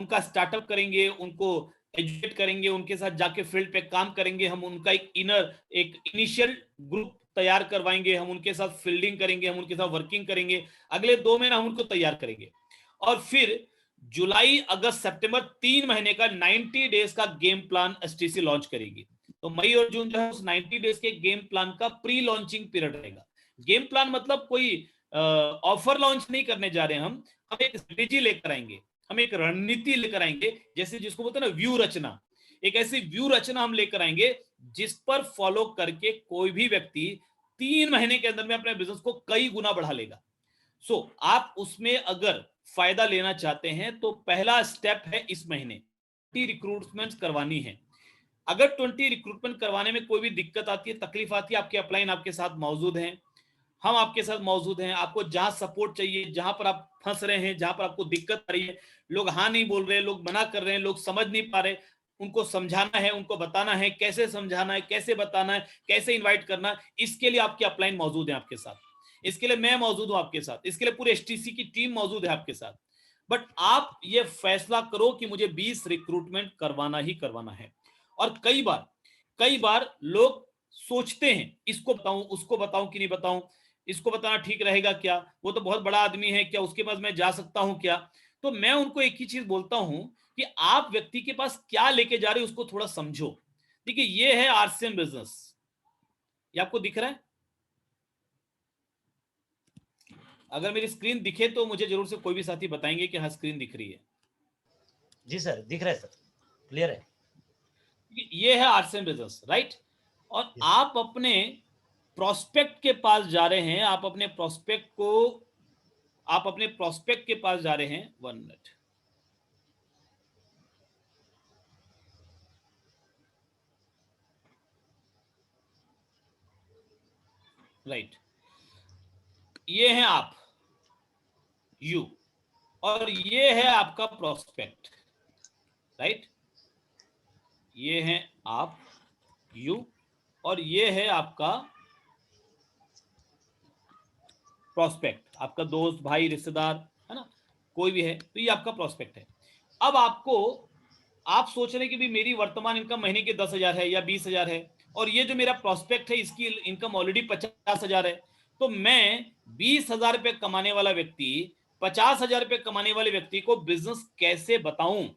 [SPEAKER 3] उनका स्टार्टअप करेंगे, उनको एजुकेट करेंगे, उनके साथ जाके फील्ड पे काम करेंगे, हम उनका एक इनिशियल ग्रुप तैयार करवाएंगे, हम उनके साथ फील्डिंग करेंगे, हम उनके साथ वर्किंग करेंगे, अगले 2 महीना हम उनको तैयार करेंगे। और फिर जुलाई अगस्त सितंबर 3 महीने का 90 डेज का गेम प्लान एसटीसी लॉन्च करेगी। तो मई और जून जो है उस 90 डेज के गेम प्लान का प्री लॉन्चिंग पीरियड रहेगा। गेम प्लान मतलब कोई ऑफर लॉन्च नहीं करने जा रहे हैं, हम एक स्ट्रेटेजी लेकर आएंगे, हम एक रणनीति लेकर आएंगे, जैसे जिसको बोलते हैं ना व्यू रचना, एक ऐसी व्यू रचना हम लेकर आएंगे जिस पर फॉलो करके कोई भी व्यक्ति 3 महीने के अंदर में अपने बिजनेस को कई गुना बढ़ा लेगा। सो आप उसमें अगर फायदा लेना चाहते हैं तो पहला स्टेप है इस महीने 20 रिक्रूटमेंट करवानी है। अगर 20 रिक्रूटमेंट करवाने में कोई भी दिक्कत आती है, तकलीफ आती है, आपके अपलाइन आपके साथ मौजूद हैं, हम आपके साथ मौजूद हैं। आपको जहां सपोर्ट चाहिए, जहां पर आप फंस रहे हैं, जहां पर आपको दिक्कत आ रही है, लोग हाँ नहीं बोल रहे हैं, लोग मना कर रहे हैं, लोग समझ नहीं पा रहे, उनको समझाना है, उनको बताना है, कैसे समझाना है, कैसे बताना है, कैसे इन्वाइट करना है, इसके लिए आपके अपलाइन मौजूद है आपके साथ, इसके लिए मैं मौजूद हूं आपके साथ, इसके लिए पूरे एसटीसी की टीम मौजूद है आपके साथ। बट आप ये फैसला करो कि मुझे 20 रिक्रूटमेंट करवाना ही करवाना है। और कई बार लोग सोचते हैं इसको बताऊं, उसको बताऊं कि नहीं बताऊं, इसको बताना ठीक रहेगा क्या, वो तो बहुत बड़ा आदमी है, क्या उसके पास मैं जा सकता हूं क्या। तो मैं उनको एक ही चीज बोलता हूं कि आप व्यक्ति के पास क्या लेके जा रहे हो उसको थोड़ा समझो। देखिए ये है आरसीएम बिजनेस, ये आपको दिख रहा है? अगर मेरी स्क्रीन दिखे तो मुझे जरूर से कोई भी साथी बताएंगे कि हाँ स्क्रीन दिख रही है।
[SPEAKER 2] जी सर, दिख रहा है सर, क्लियर है।
[SPEAKER 3] ये है आरसीएम बिजनेस, राइट। और आप अपने प्रोस्पेक्ट के पास जा रहे हैं, आप अपने प्रोस्पेक्ट के पास जा रहे हैं। 1 मिनट, राइट। ये है आप यू, और ये है आपका प्रोस्पेक्ट, राइट। ये है आप यू और ये है आपका प्रोस्पेक्ट, आपका दोस्त, भाई, रिश्तेदार, है ना, कोई भी है, तो ये आपका प्रोस्पेक्ट है। अब आप सोच रहे हैं कि भी मेरी वर्तमान इनकम महीने की 10,000 है या 20,000 है, और ये जो मेरा प्रोस्पेक्ट है इसकी इनकम ऑलरेडी 50,000 है, तो मैं 20,000 रुपये कमाने वाला व्यक्ति 50,000 रुपये कमाने वाले व्यक्ति को बिजनेस कैसे बताऊं।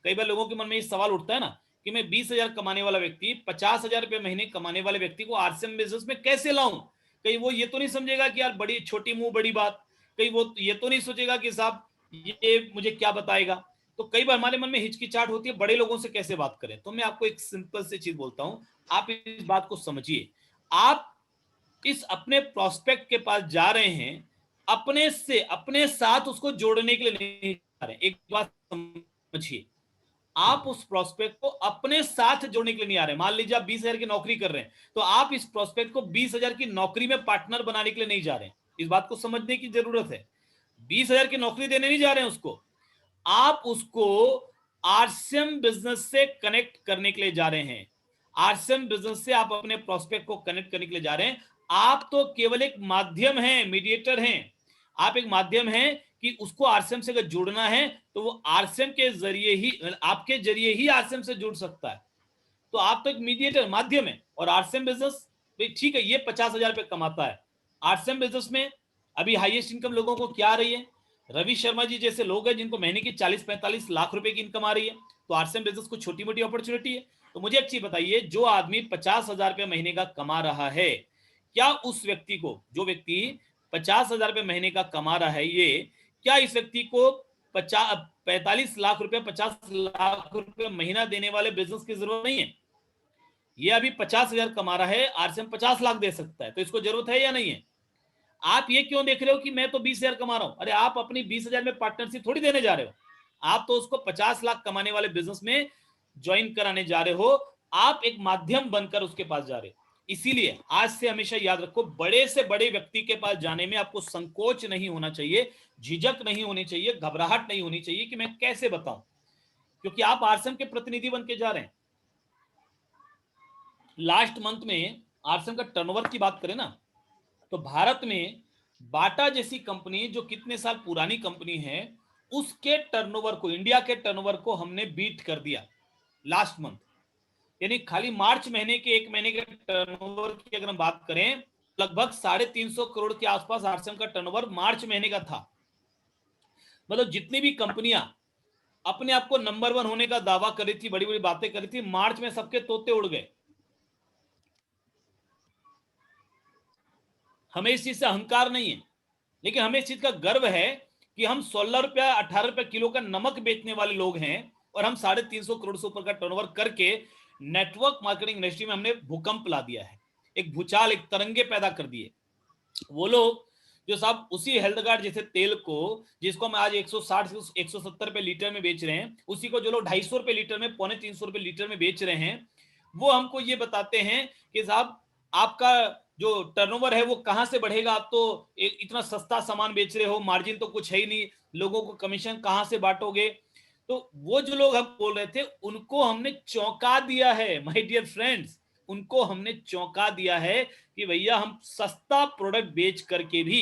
[SPEAKER 3] कई बार लोगों के मन में ये सवाल उठता है ना कि मैं 20,000 कमाने वाला व्यक्ति 50,000 रुपये महीने कमाने वाले व्यक्ति को आरसीएम बिजनेस में कैसे लाऊं। कहीं वो ये तो नहीं समझेगा कि यार बड़ी छोटी मुंह बड़ी बात, कहीं वो ये तो नहीं सोचेगा कि साहब ये मुझे क्या बताएगा। तो कई बार हमारे मन में हिचकिचाहट होती है, बड़े लोगों से कैसे बात करें। तो मैं आपको एक सिंपल सी चीज बोलता हूं, आप इस बात को समझिए। आप इस अपने प्रोस्पेक्ट के पास जा रहे हैं, अपने साथ उसको जोड़ने के लिए नहीं जा रहे। एक बात समझिए, आप उस प्रोस्पेक्ट को अपने साथ जोड़ने के लिए नहीं आ रहे। मान लीजिए आप 20,000 की नौकरी कर रहे हैं, तो आप इस प्रोस्पेक्ट को 20,000 की नौकरी में पार्टनर बनाने के लिए नहीं जा रहे हैं। इस बात को समझने की जरूरत है। 20,000 की नौकरी देने नहीं जा रहे हैं उसको, आप उसको आरसीएम बिजनेस से कनेक्ट करने के लिए जा रहे हैं। आरसीएम बिजनेस से आप अपने प्रोस्पेक्ट को कनेक्ट करने के लिए जा रहे हैं। आप तो केवल एक माध्यम हैं, मीडिएटर हैं। आप एक माध्यम हैं कि उसको आरसीएम से अगर जुड़ना है तो वो आरसीएम के जरिए ही, आपके जरिए ही आरसीएम से जुड़ सकता है। तो आप तो एक मीडिएटर, माध्यम है। और आरसीएम बिजनेस ठीक है, ये 50,000 रुपये कमाता है। आरसीएम बिजनेस में अभी हाईएस्ट इनकम लोगों को क्या आ रही है? रवि शर्मा जी जैसे लोग हैं जिनको महीने की 40-45 लाख रुपए की इनकम आ रही है। तो आरसीएम बिजनेस को छोटी मोटी अपॉर्चुनिटी है। तो मुझे एक चीज बताइए, जो आदमी 50,000 रुपये महीने का कमा रहा है, क्या उस व्यक्ति को, जो व्यक्ति 50,000 रुपये महीने का कमा रहा है, ये क्या इस व्यक्ति को 45 लाख रुपए, 50 लाख रुपए महीना देने वाले बिजनेस की जरूरत नहीं है? ये अभी 50,000 कमा रहा है, आरसीएम 50 लाख दे सकता है, तो इसको जरूरत है या नहीं है? आप ये क्यों देख रहे हो कि मैं तो 20,000 कमा रहा हूं? अरे आप अपनी 20,000 में पार्टनरशिप थोड़ी देने जा रहे हो, आप तो उसको 50 लाख कमाने वाले बिजनेस में ज्वाइन कराने जा रहे हो। आप एक माध्यम बनकर उसके पास जा रहे हो। इसीलिए आज से हमेशा याद रखो, बड़े से बड़े व्यक्ति के पास जाने में आपको संकोच नहीं होना चाहिए, झिझक नहीं होनी चाहिए, घबराहट नहीं होनी चाहिए कि मैं कैसे बताऊं, क्योंकि आप आरसीएम के प्रतिनिधि बन के जा रहे हैं। लास्ट मंथ में आरसीएम का टर्नओवर की बात करें ना, तो भारत में बाटा जैसी कंपनी जो कितने साल पुरानी कंपनी है, उसके टर्नओवर को, इंडिया के टर्नओवर को हमने बीट कर दिया लास्ट मंथ। यानी खाली मार्च महीने के, एक महीने के टर्नओवर की अगर हम बात करें, लगभग 350 करोड़ के आसपास आरसीएम का टर्नओवर मार्च महीने का था। मतलब जितनी भी कंपनियां अपने आप को नंबर 1 होने का दावा कर रही थी, बड़ी बड़ी बातें कर रही थी, मार्च में सबके तोते उड़ गए। हमें इस चीज से अहंकार नहीं है, लेकिन हमें इस चीज का गर्व है कि हम 16 रुपया 18 रुपया किलो का नमक बेचने वाले लोग हैं, और हम 350 करोड़ से ऊपर का टर्नओवर करके नेटवर्क मार्केटिंग इंडस्ट्री में हमने भूकंप ला दिया है, एक भूचाल, एक तरंगे पैदा कर दिए। वो लोग जो साहब उसी हेल्थ गार्ड जैसे तेल को, जिसको हम आज 160 से 170 रुपए लीटर में बेच रहे हैं, उसी को जो लोग 250 रुपए लीटर में, 250 रुपए लीटर में बेच रहे हैं, वो हमको ये बताते हैं कि साहब आपका जो टर्नओवर है वो कहां से बढ़ेगा, आप तो इतना सस्ता सामान बेच रहे हो, मार्जिन तो कुछ है ही नहीं, लोगों को कमीशन कहां से बांटोगे। तो वो जो लोग हम बोल रहे थे, उनको हमने चौंका दिया है माय डियर फ्रेंड्स, उनको हमने चौंका दिया है कि भैया हम सस्ता प्रोडक्ट बेच करके भी,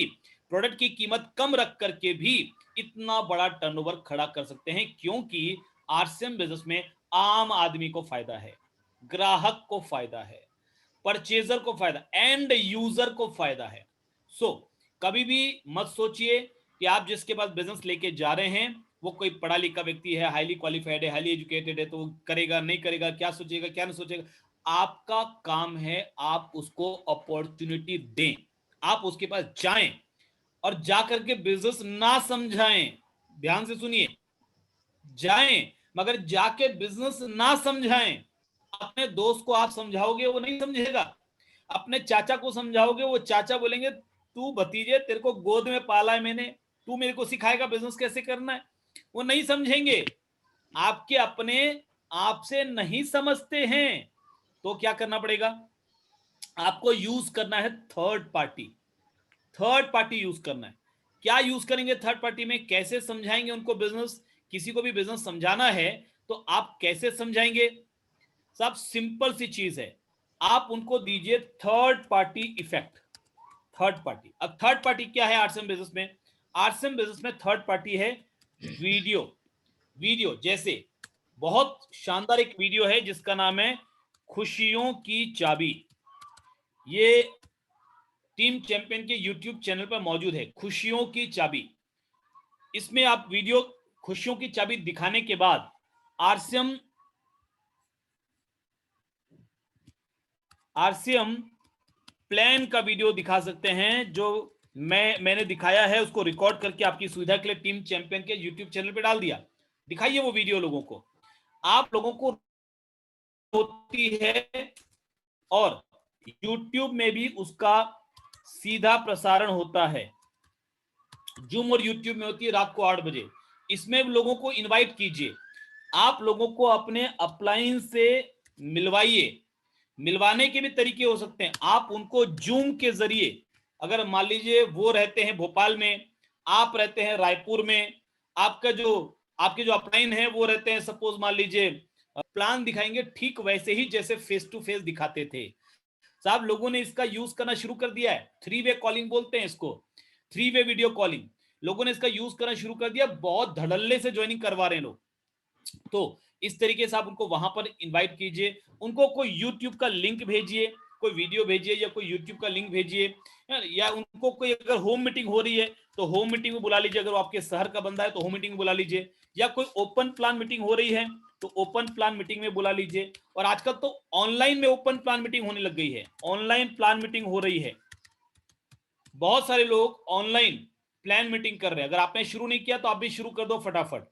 [SPEAKER 3] प्रोडक्ट की कीमत कम रख करके भी इतना बड़ा टर्नओवर खड़ा कर सकते हैं, क्योंकि आरसीएम बिजनेस में आम आदमी को फायदा है, ग्राहक को फायदा है, परचेजर को फायदा, एंड यूजर को फायदा है। सो कभी भी मत सोचिए कि आप जिसके पास बिजनेस लेके जा रहे हैं वो कोई पढ़ा लिखा व्यक्ति है, हाईली क्वालिफाइड है, हाईली एजुकेटेड है, तो वो करेगा नहीं करेगा, क्या सोचेगा क्या नहीं सोचेगा। आपका काम है आप उसको अपॉर्चुनिटी दें, आप उसके पास जाएं और जाकर के बिजनेस ना समझाएं, ध्यान से सुनिए, जाएं मगर जाके बिजनेस ना समझाएं। अपने दोस्त को आप समझाओगे वो नहीं समझेगा, अपने चाचा को समझाओगे वो चाचा बोलेंगे तू भतीजे तेरे को गोद में पाला है मैंने, तू मेरे को सिखाएगा बिजनेस कैसे करना है, वो नहीं समझेंगे। आपके अपने आपसे नहीं समझते हैं, तो क्या करना पड़ेगा, आपको यूज करना है third party, third party use करना है। क्या यूज करेंगे थर्ड पार्टी में, कैसे समझाएंगे उनको बिजनेस, किसी को भी बिजनेस समझाना है तो आप कैसे समझाएंगे, सब सिंपल सी चीज है, आप उनको दीजिए third party effect, third party. अब थर्ड पार्टी क्या है आरसीएम बिजनेस में, आरसीएम बिजनेस में थर्ड पार्टी है वीडियो। वीडियो जैसे बहुत शानदार एक वीडियो है जिसका नाम है खुशियों की चाबी, ये टीम चैंपियन के यूट्यूब चैनल पर मौजूद है, खुशियों की चाबी। इसमें आप वीडियो खुशियों की चाबी दिखाने के बाद आरसीएम प्लान का वीडियो दिखा सकते हैं, जो मैंने दिखाया है उसको रिकॉर्ड करके आपकी सुविधा के लिए टीम चैंपियन के यूट्यूब चैनल पे डाल दिया। दिखाइए वो वीडियो लोगों को, आप लोगों को होती है, और यूट्यूब में भी उसका सीधा प्रसारण होता है, जूम और यूट्यूब में होती है रात को 8 बजे। इसमें लोगों को इनवाइट कीजिए, आप लोगों को अपने अपलाइन से मिलवाइए। मिलवाने के भी तरीके हो सकते हैं, आप उनको जूम के जरिए, अगर मान लीजिए वो रहते हैं भोपाल में, आप रहते हैं रायपुर में, आपके जो अपलाइन है वो रहते हैं सपोज मान लीजिए, प्लान दिखाएंगे ठीक वैसे ही जैसे फेस टू फेस दिखाते थे। साहब लोगों ने इसका यूज करना शुरू कर दिया है, 3 वे कॉलिंग बोलते हैं इसको, 3 वे वीडियो कॉलिंग, लोगों ने इसका यूज करना शुरू कर दिया, बहुत धड़ल्ले से ज्वाइनिंग करवा रहे हैं लोग। तो इस तरीके से आप उनको वहां पर इनवाइट कीजिए, उनको कोई यूट्यूब का लिंक भेजिए, कोई वीडियो भेजिए या कोई यूट्यूब का लिंक भेजिए, या उनको कोई अगर होम मीटिंग हो रही है तो होम मीटिंग में बुला लीजिए, अगर वो आपके शहर का बंदा है तो होम मीटिंग में बुला लीजिए, या कोई ओपन प्लान मीटिंग हो रही है तो ओपन प्लान मीटिंग में बुला लीजिए। और आजकल तो ऑनलाइन में ओपन प्लान मीटिंग होने लग गई है, ऑनलाइन प्लान मीटिंग हो रही है, बहुत सारे लोग ऑनलाइन प्लान मीटिंग कर रहे हैं। अगर आपने शुरू नहीं किया तो आप भी शुरू कर दो फटाफट,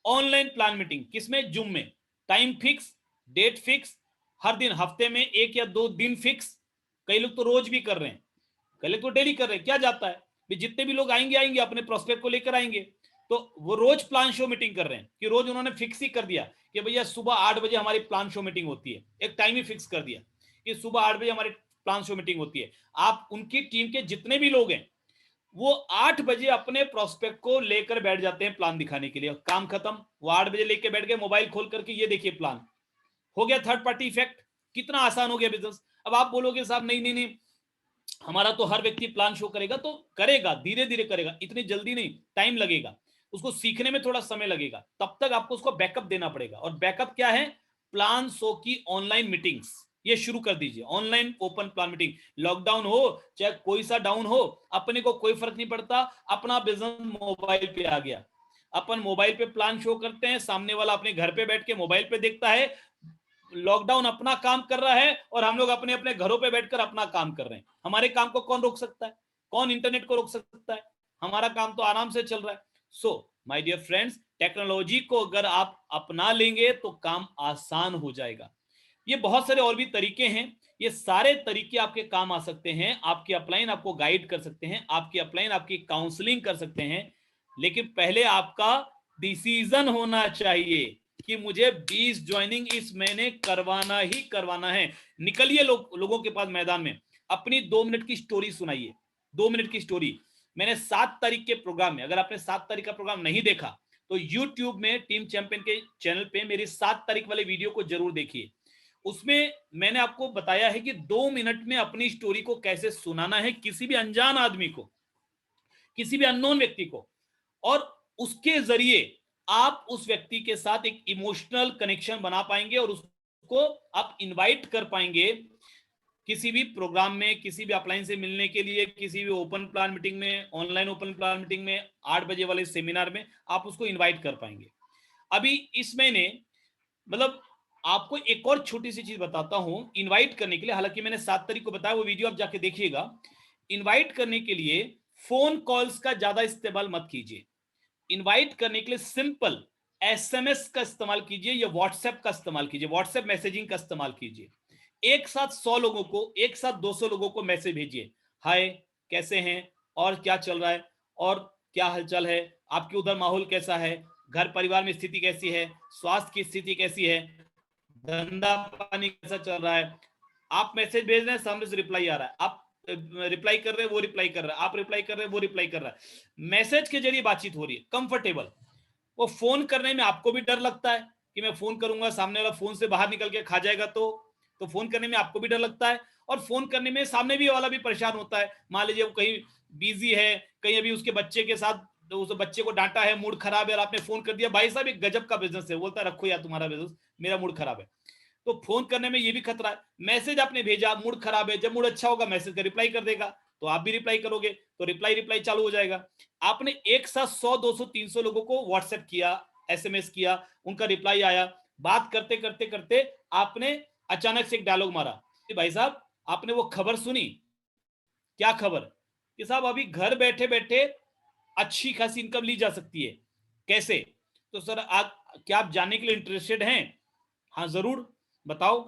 [SPEAKER 3] ऑनलाइन प्लान मीटिंग, किसमें, जूम में, टाइम फिक्स, डेट फिक्स, हर दिन, हफ्ते में 1 या 2 दिन फिक्स, कई लोग तो रोज भी कर रहे हैं, कई लोग तो डेली कर रहे हैं। क्या जाता है, जितने भी लोग आएंगे अपने प्रोस्पेक्ट को लेकर आएंगे, तो वो रोज प्लान शो मीटिंग कर रहे हैं, कि रोज उन्होंने फिक्स ही कर दिया कि भैया सुबह 8 बजे हमारी प्लान शो मीटिंग होती है, एक टाइम ही फिक्स कर दिया कि सुबह 8 बजे हमारी प्लान शो मीटिंग होती है। आप उनकी टीम के जितने भी लोग हैं वो 8 बजे अपने प्रोस्पेक्ट को लेकर बैठ जाते हैं प्लान दिखाने के लिए, काम खत्म, वो 8 बजे लेकर बैठ गए, मोबाइल खोल करके ये देखिए प्लान हो गया। थर्ड पार्टी इफेक्ट, कितना आसान हो गया बिजनेस। अब आप बोलोगे साहब नहीं नहीं नहीं हमारा तो हर व्यक्ति प्लान शो करेगा तो करेगा, धीरे धीरे करेगा, इतनी जल्दी नहीं, टाइम लगेगा, उसको सीखने में थोड़ा समय लगेगा, तब तक आपको उसको बैकअप देना पड़ेगा। और बैकअप क्या है? प्लान शो की ऑनलाइन मीटिंग्स, ये शुरू कर दीजिए, online open plan meeting. Lockdown हो चाहे कोई सा डाउन हो, अपने को कोई फर्क नहीं पड़ता, अपना बिजनेस मोबाइल पे आ गया, अपन मोबाइल पे प्लान शो करते हैं, सामने वाला अपने घर पे बैठ के मोबाइल पे देखता है, लॉकडाउन अपना काम कर रहा है और हम लोग अपने अपने घरों पे बैठकर अपना काम कर रहे हैं। हमारे काम को कौन रोक सकता है? कौन इंटरनेट को रोक सकता है? हमारा काम तो आराम से चल रहा है। So my dear friends, technology को अगर आप अपना लेंगे तो काम आसान हो जाएगा। ये बहुत सारे और भी तरीके हैं, ये सारे तरीके आपके काम आ सकते हैं। आपके अपलाइन आपको गाइड कर सकते हैं, आपके अपलाइन आपकी काउंसलिंग कर सकते हैं, लेकिन पहले आपका डिसीजन होना चाहिए कि मुझे 20 ज्वाइनिंग इस महीने करवाना ही करवाना है। निकलिए लोगों के पास मैदान में, अपनी 2 मिनट की स्टोरी सुनाइए, 2 मिनट की स्टोरी। मैंने 7 तारीख के प्रोग्राम में, अगर आपने 7 तारीख का प्रोग्राम नहीं देखा तो YouTube में टीम चैंपियन के चैनल पे मेरी 7 तारीख वाले वीडियो को जरूर देखिए। उसमें मैंने आपको बताया है कि 2 मिनट में अपनी स्टोरी को कैसे सुनाना है किसी भी अनजान आदमी को, किसी भी अननोन व्यक्ति को, और उसके जरिए आप उस व्यक्ति के साथ एक इमोशनल कनेक्शन बना पाएंगे और उसको आप इनवाइट कर पाएंगे किसी भी प्रोग्राम में, किसी भी अपलाइन से मिलने के लिए, किसी भी ओपन प्लान मीटिंग में, ऑनलाइन ओपन प्लान मीटिंग में, 8 बजे वाले सेमिनार में आप उसको इनवाइट कर पाएंगे। अभी इस महीने मतलब आपको एक और छोटी सी चीज बताता हूं इनवाइट करने के लिए, हालांकि मैंने 7 तारीख को बताया, वो वीडियो आप जाके देखिएगा। इनवाइट करने के लिए फोन कॉल्स का ज्यादा इस्तेमाल मत कीजिए। इनवाइट करने के लिए सिंपल एसएमएस का इस्तेमाल कीजिए या व्हाट्सएप का इस्तेमाल कीजिए, व्हाट्सएप मैसेजिंग का इस्तेमाल कीजिए। एक साथ 100 लोगों को, एक साथ 200 लोगों को मैसेज भेजिए, हाय कैसे हैं, और क्या चल रहा है, और क्या हालचाल है, आपके उधर माहौल कैसा है, घर परिवार में स्थिति कैसी है, स्वास्थ्य की स्थिति कैसी है, धंधा पानी कैसा चल रहा है। आप मैसेज भेज रहे हैं, सामने से रिप्लाई आ रहा है, आप रिप्लाई कर रहे हैं, वो रिप्लाई कर रहा है, आप रिप्लाई कर रहे हैं, वो रिप्लाई कर रहा है, मैसेज के जरिए बातचीत हो रही है, कंफर्टेबल। वो फोन करने में आपको भी डर लगता है कि मैं फोन करूंगा, सामने वाला फोन से बाहर निकल के खा जाएगा, तो फोन करने में आपको भी डर लगता है, और फोन करने में सामने भी वाला भी परेशान होता है। मान लीजिए वो कहीं बिजी है, कहीं अभी उसके बच्चे के साथ, तो उस बच्चे को डांटा है, मूड खराब है, और आपने फोन कर दिया, भाई साहब एक गजब का बिजनेस है, बोलता है रखो यार तुम्हारा बिजनेस, मेरा मूड खराब है। तो फोन करने में ये भी खतरा है। मैसेज आपने भेजा, मूड खराब है, जब मूड अच्छा होगा मैसेज का रिप्लाई कर देगा, तो आप भी रिप्लाई करोगे, तो रिप्लाई चालू हो जाएगा। आपने एक साथ 100 200 300 लोगों को व्हाट्सएप किया, एसएमएस किया, उनका रिप्लाई आया, बात करते करते करते आपने अचानक से एक डायलॉग मारा कि भाई साहब आपने वो खबर सुनी? क्या खबर? कि साहब अभी घर बैठे बैठे अच्छी खासी इनकम ली जा सकती है। कैसे? तो सर क्या आप जानने के लिए इंटरेस्टेड हैं? हाँ जरूर बताओ।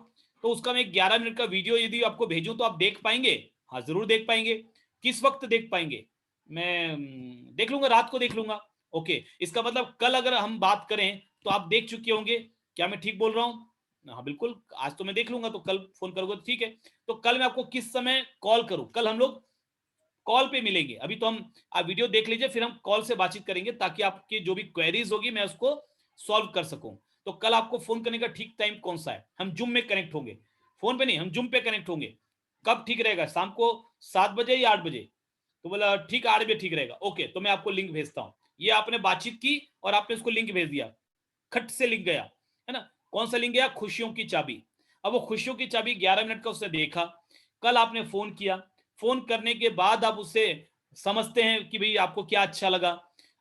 [SPEAKER 3] तो उसका मैं 11 मिनट का वीडियो यदि आपको भेजूं तो आप देख पाएंगे? हाँ जरूर देख पाएंगे। किस वक्त देख पाएंगे? मैं देख लूंगा, रात को देख लूंगा। ओके, इसका मतलब कल अगर हम बात करें तो आप देख चुके होंगे। क्या मैं ठीक बोल रहा हूं? हाँ बिल्कुल, आज तो मैं देख लूंगा, तो कल फोन करोगे तो ठीक है। तो कल मैं आपको किस समय कॉल करूं? कल हम लोग कॉल पे मिलेंगे। अभी तो हम, आप वीडियो देख लीजिए, फिर हम कॉल से बातचीत करेंगे ताकि आपकी जो भी क्वेरीज होगी मैं उसको सॉल्व कर सकूं। तो कल आपको फोन करने का ठीक टाइम कौन सा है? हम जूम में कनेक्ट होंगे, फोन पे नहीं, हम जूम पे कनेक्ट होंगे। कब ठीक रहेगा? शाम को 7 बजे या 8 बजे? तो बोला ठीक 8 बजे ठीक रहेगा। ओके, तो मैं आपको लिंक भेजता हूँ। ये आपने बातचीत की और आपने उसको लिंक भेज दिया, खट से लिंक गया, है ना? कौन सा लिंक गया? खुशियों की चाबी। अब वो खुशियों की चाबी 11 मिनट का उसने देखा, कल आपने फोन किया, फोन करने के बाद आप उससे समझते हैं कि भाई आपको क्या अच्छा लगा।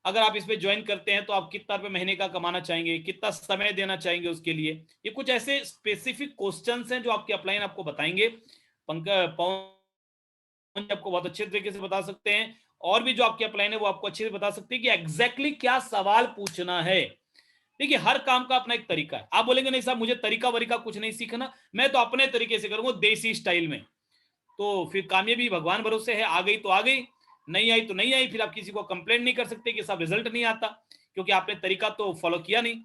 [SPEAKER 3] अगर आप इसमें ज्वाइन करते हैं तो आप कितना रुपए महीने का कमाना चाहेंगे, कितना समय देना चाहेंगे उसके लिए। ये कुछ ऐसे स्पेसिफिक क्वेश्चंस हैं जो आपके अपलाइन आपको बताएंगे। पवन आपको बहुत अच्छे तरीके से बता सकते हैं, और भी जो आपके अपलाइन है वो आपको अच्छे से बता सकते हैं कि एग्जैक्टली क्या सवाल पूछना है। देखिए हर काम का अपना एक तरीका है। आप बोलेंगे नहीं साहब मुझे तरीका वरीका कुछ नहीं सीखना, मैं तो अपने तरीके से करूंगा, देसी स्टाइल में, तो फिर कामयाबी भगवान भरोसे है। आ गई तो आ गई, नहीं आई तो नहीं आई। फिर आप किसी को कंप्लेंट नहीं कर सकते कि साहब रिजल्ट नहीं आता, क्योंकि आपने तरीका तो फॉलो किया नहीं।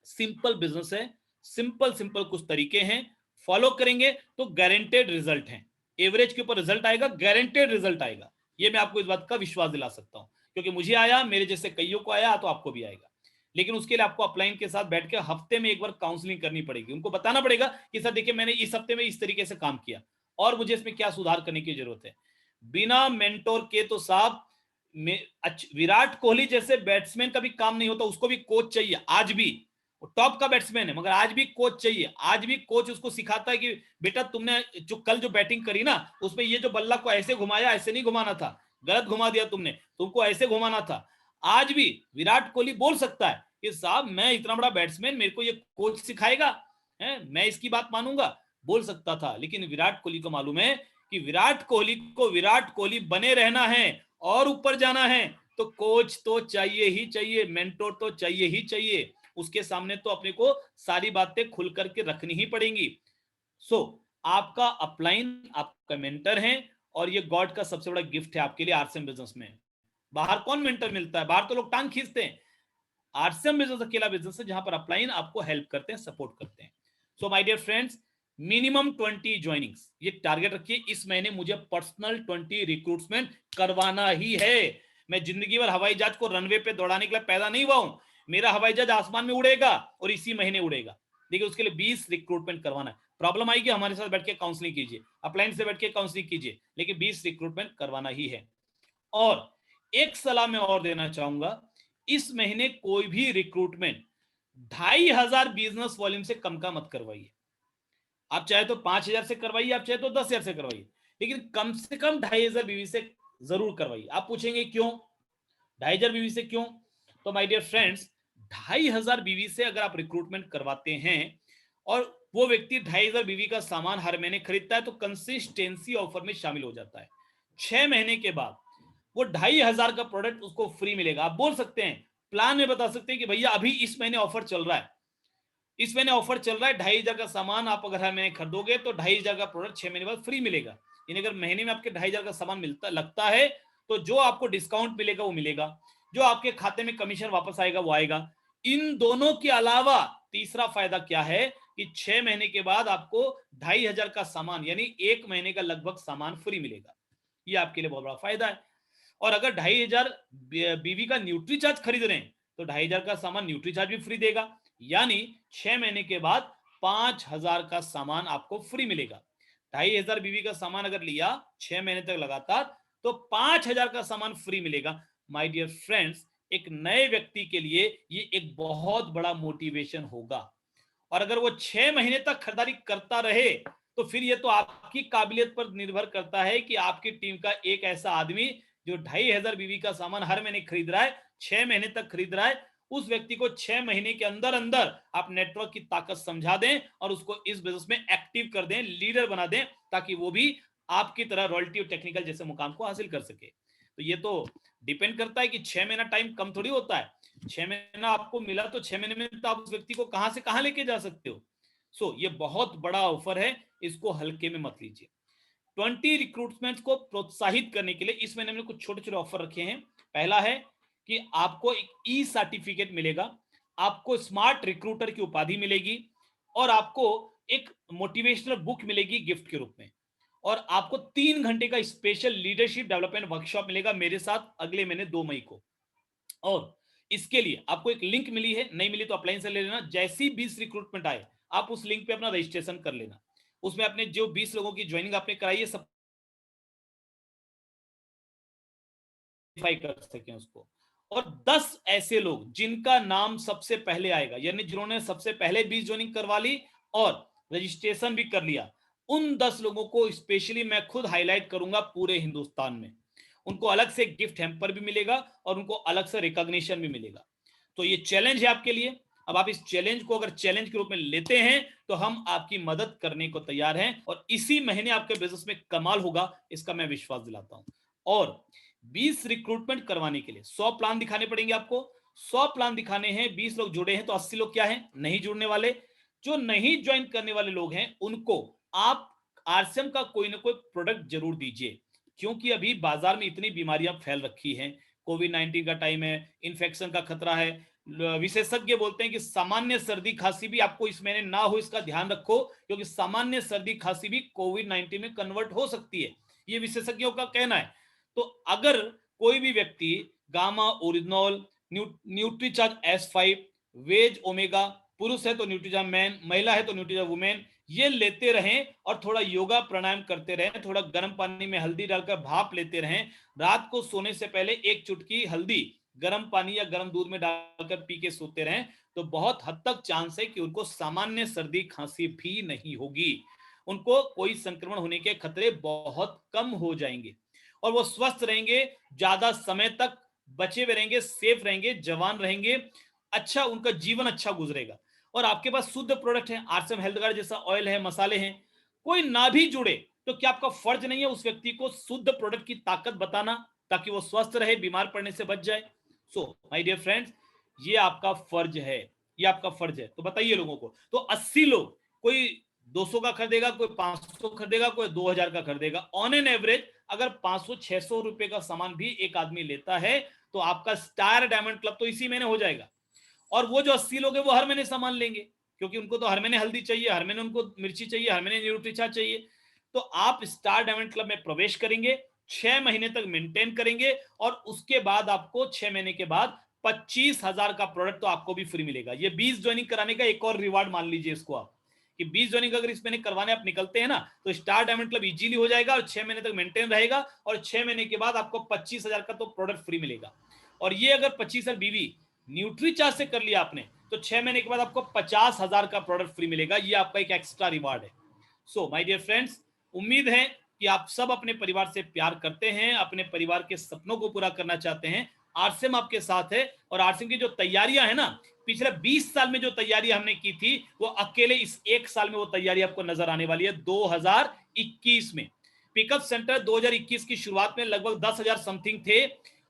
[SPEAKER 3] सिंपल बिजनेस है, सिंपल कुछ तरीके हैं, फॉलो करेंगे तो गारंटेड रिजल्ट है। एवरेज के ऊपर रिजल्ट आएगा, गारंटेड रिजल्ट आएगा। ये मैं आपको इस बात का विश्वास दिला सकता हूं, क्योंकि मुझे आया, मेरे जैसे कईयों को आया, तो आपको भी आएगा। लेकिन उसके लिए आपको अपलाइन के साथ बैठ के हफ्ते में एक बार काउंसलिंग करनी पड़ेगी। उनको बताना पड़ेगा कि सर देखिए मैंने इस हफ्ते में इस तरीके से काम किया, और मुझे इसमें क्या सुधार करने की जरूरत है। बिना मेंटोर के तो साहब विराट कोहली जैसे बैट्समैन का भी काम नहीं होता, उसको भी कोच चाहिए। आज भी वो टॉप का बैट्समैन है, मगर आज भी कोच चाहिए। आज भी कोच उसको सिखाता है कि बेटा तुमने कल बैटिंग करी ना, उसमें ये जो बल्ला को ऐसे घुमाया, ऐसे नहीं घुमाना था, गलत घुमा दिया तुमने, तुमको ऐसे घुमाना था। आज भी विराट कोहली बोल सकता है कि साहब मैं इतना बड़ा बैट्समैन, मेरे को ये कोच सिखाएगा, मैं इसकी बात मानूंगा, बोल सकता था। लेकिन विराट कोहली को मालूम है कि विराट कोहली को विराट कोहली बने रहना है और ऊपर जाना है, तो कोच तो चाहिए ही चाहिए, मेंटोर तो चाहिए ही चाहिए। उसके सामने तो अपने को सारी बातें खुल करके रखनी ही पड़ेंगी। आपका अपलाइन आपका मेंटर है, और ये गॉड का सबसे बड़ा गिफ्ट है आपके लिए आरसीएम बिजनेस में। बाहर कौन मेंटर मिलता है? बाहर तो लोग टांग खींचते हैं। आरसीएम बिजनेस अकेला बिजनेस है जहां पर अपलाइन आपको हेल्प करते हैं, सपोर्ट करते हैं। So my dear friends, minimum 20 joinings ये टारगेट रखिए। इस महीने मुझे पर्सनल 20 रिक्रूटमेंट करवाना ही है। मैं जिंदगी भर हवाई जहाज को रनवे पे दौड़ाने के लिए पैदा नहीं हुआ हूं। मेरा हवाई जहाज आसमान में उड़ेगा और इसी महीने उड़ेगा। देखिए उसके लिए 20 रिक्रूटमेंट करवाना है। प्रॉब्लम आएगी, हमारे साथ बैठ के काउंसलिंग कीजिए, अपलाइन से बैठ के काउंसलिंग कीजिए, लेकिन 20 रिक्रूटमेंट करवाना ही है। और एक सलाह मैं और देना चाहूंगा, इस महीने कोई भी रिक्रूटमेंट 2500 बिजनेस वॉल्यूम से कम का मत करवाइए। आप चाहे तो 5000 से करवाइए, आप चाहे तो 10,000 से करवाइए, लेकिन कम से कम 2500 बीवी से जरूर करवाइए। आप पूछेंगे क्यों 2500 बीवी से क्यों? तो माय डियर फ्रेंड्स, 2500 बीवी से अगर आप रिक्रूटमेंट करवाते हैं और वो व्यक्ति 2500 बीवी का सामान हर महीने खरीदता है, तो कंसिस्टेंसी ऑफर में शामिल हो जाता है। 6 महीने के बाद वो 2500 का प्रोडक्ट उसको फ्री मिलेगा। आप बोल सकते हैं, प्लान में बता सकते हैं कि भैया अभी इस महीने ऑफर चल रहा है, इस महीने ऑफर चल रहा है, 2500 का सामान आप अगर हर महीने खरीदोगे तो 2500 का प्रोडक्ट 6 महीने बाद फ्री मिलेगा। यानी अगर महीने में आपके 2500 का सामान मिलता लगता है, तो जो आपको डिस्काउंट मिलेगा वो मिलेगा, जो आपके खाते में कमीशन वापस आएगा वो आएगा। इन दोनों के अलावा तीसरा फायदा क्या है कि 6 महीने के बाद आपको 2500 का सामान यानी 1 महीने का लगभग सामान फ्री मिलेगा। ये आपके लिए बहुत बड़ा फायदा है। और अगर 2500 बीवी का न्यूट्री चार्ज खरीद रहे हैं तो 2500 का सामान न्यूट्री चार्ज भी फ्री देगा, यानी 6 महीने के बाद 5000 का सामान आपको फ्री मिलेगा। 2500 बीवी का सामान अगर लिया 6 महीने तक लगातार, तो 5000 का सामान फ्री मिलेगा। माय डियर फ्रेंड्स, एक नए व्यक्ति के लिए ये एक बहुत बड़ा मोटिवेशन होगा। और अगर वो 6 महीने तक खरीदारी करता रहे, तो फिर ये तो आपकी काबिलियत पर निर्भर करता है कि आपकी टीम का एक ऐसा आदमी जो 2500 बीवी का सामान हर महीने खरीद रहा है, 6 महीने तक खरीद रहा है, उस व्यक्ति को 6 महीने के अंदर अंदर आप नेटवर्क की ताकत समझा दें और उसको इस बिजनेस में एक्टिव कर दें, लीडर बना दें, ताकि वो भी आपकी तरह रॉयल्टी और टेक्निकल जैसे मुकाम को हासिल कर सके। तो ये तो डिपेंड करता है कि 6 महीना टाइम कम थोड़ी होता है। 6 महीना आपको मिला तो 6 महीने में तो आप उस व्यक्ति को कहां से कहां लेके जा सकते हो। ये बहुत बड़ा ऑफर है, इसको हल्के में मत लीजिए। 20 रिक्रूटमेंट को प्रोत्साहित करने के लिए इस महीने में कुछ छोटे छोटे ऑफर रखे हैं। पहला है कि आपको एक ई सर्टिफिकेट मिलेगा, आपको स्मार्ट रिक्रूटर की उपाधि मिलेगी, और आपको एक मोटिवेशनल बुक मिलेगी गिफ्ट के रूप में, और आपको 3 घंटे का स्पेशल लीडरशिप डेवलपमेंट वर्कशॉप मिलेगा मेरे साथ अगले महीने 2 मई को। और इसके लिए आपको एक लिंक मिली है, नहीं मिली तो अपलाइन से ले लेना। जैसी 20 रिक्रूटमेंट आए आप उस लिंक पे अपना रजिस्ट्रेशन कर लेना। उसमें अपने जो 20 लोगों की ज्वाइनिंग आपने कराई है सब कर सकें उसको, और 10 ऐसे लोग जिनका नाम सबसे पहले आएगा, यानी जिन्होंने सबसे पहले 20 ज्वाइनिंग करवा ली और रजिस्ट्रेशन भी कर लिया, उन 10 लोगों को स्पेशली मैं खुद हाईलाइट करूंगा पूरे हिंदुस्तान में। उनको अलग से गिफ्ट हैम्पर भी मिलेगा और उनको अलग से रिकॉग्निशन भी मिलेगा। तो ये चैलेंज है आपके लिए। अब आप इस चैलेंज को अगर चैलेंज के रूप में लेते हैं तो हम आपकी मदद करने को तैयार हैं, और इसी महीने आपके बिजनेस में कमाल होगा, इसका मैं विश्वास दिलाता हूं। और 20 रिक्रूटमेंट करवाने के लिए 100 प्लान दिखाने पड़ेंगे आपको। 100 प्लान दिखाने हैं, 20 लोग जुड़े हैं तो 80 लोग क्या हैं, नहीं जुड़ने वाले। जो नहीं ज्वाइन करने वाले लोग हैं उनको आप आरसीएम का कोई ना कोई प्रोडक्ट जरूर दीजिए, क्योंकि अभी बाजार में इतनी बीमारियां फैल रखी हैं, कोविड-19 का टाइम है, इन्फेक्शन का खतरा है। विशेषज्ञ बोलते हैं कि सामान्य सर्दी खांसी भी आपको इस महीने ना हो, इसका ध्यान रखो, क्योंकि सामान्य सर्दी खांसी भी कोविड-19 में कन्वर्ट हो सकती है, ये विशेषज्ञों का कहना है। तो अगर कोई भी व्यक्ति gamma original, Nutricharge S5, veg omega, पुरुष है तो न्यूट्रीचार्ज मैन, महिला है तो न्यूट्रीचार्ज वुमेन, ये लेते रहें और थोड़ा योगा प्राणायाम करते रहें, थोड़ा गर्म पानी में हल्दी डालकर भाप लेते रहें। रात को सोने से पहले एक चुटकी हल्दी गर्म पानी या गर्म दूध में डालकर पी के सोते रहें, तो बहुत हद तक चांस है कि उनको सामान्य सर्दी खांसी भी नहीं होगी, उनको कोई संक्रमण होने के खतरे बहुत कम हो जाएंगे और वो स्वस्थ रहेंगे, ज्यादा समय तक बचे हुए रहेंगे, सेफ रहेंगे, जवान रहेंगे, अच्छा उनका जीवन अच्छा गुजरेगा। और आपके पास शुद्ध प्रोडक्ट है, आरसीएम हेल्थ गार्ड जैसा ऑयल है, मसाले हैं, कोई ना भी जुड़े तो क्या आपका फर्ज नहीं है उस व्यक्ति को शुद्ध प्रोडक्ट की ताकत बताना, ताकि वो स्वस्थ रहे, बीमार पड़ने से बच जाए। सो माय डियर फ्रेंड्स, ये आपका फर्ज है, ये आपका फर्ज है। तो बताइए लोगों को, तो 80 लोग, कोई 200 का खरीदेगा, कोई 500 खरीदेगा, कोई 2000 का खरीदेगा। ऑन एन एवरेज अगर 500-600 रुपए का सामान भी एक आदमी लेता है तो आपका स्टार डायमंड क्लब तो इसी महीने हो जाएगा। और वो जो 80 लोग हैं वो हर महीने सामान लेंगे, क्योंकि उनको तो हर महीने हल्दी चाहिए, हर महीने उनको मिर्ची चाहिए, हर महीने न्यूट्रिचा चाहिए। तो आप स्टार डायमंड क्लब में प्रवेश करेंगे, 6 महीने तक मेंटेन करेंगे और उसके बाद आपको 6 महीने के बाद 25,000 का प्रोडक्ट तो आपको भी फ्री मिलेगा। ये 20 ज्वाइनिंग कराने का एक और रिवार्ड मान लीजिए इसको आप, कि 20 ज्वाइनिंग अगर इस महीने करवाने आप निकलते हैं ना, तो स्टार डायमंड क्लब इजीली हो जाएगा और 6 महीने तक मेंटेन रहेगा और 6 महीने के बाद आपको 25,000 का तो प्रोडक्ट फ्री मिलेगा। और ये अगर 25,000 बीवी न्यूट्रीचार्ज से कर लिया आपने तो 6 महीने के बाद आपको 50,000 का प्रोडक्ट फ्री मिलेगा। ये आपका एक एक्स्ट्रा रिवार्ड है। सो माय डियर फ्रेंड्स, उम्मीद है कि आप सब अपने परिवार से प्यार करते हैं, अपने परिवार के सपनों को पूरा करना चाहते हैं। आरसीएम आपके साथ है और आरसीएम की जो तैयारियां है ना, पिछले 20 साल में जो तैयारी हमने की थी वो अकेले इस एक साल में वो तैयारी आपको नजर आने वाली है 2021 में। पिकअप सेंटर 2021 की शुरुआत में लगभग 10,000 समथिंग थे,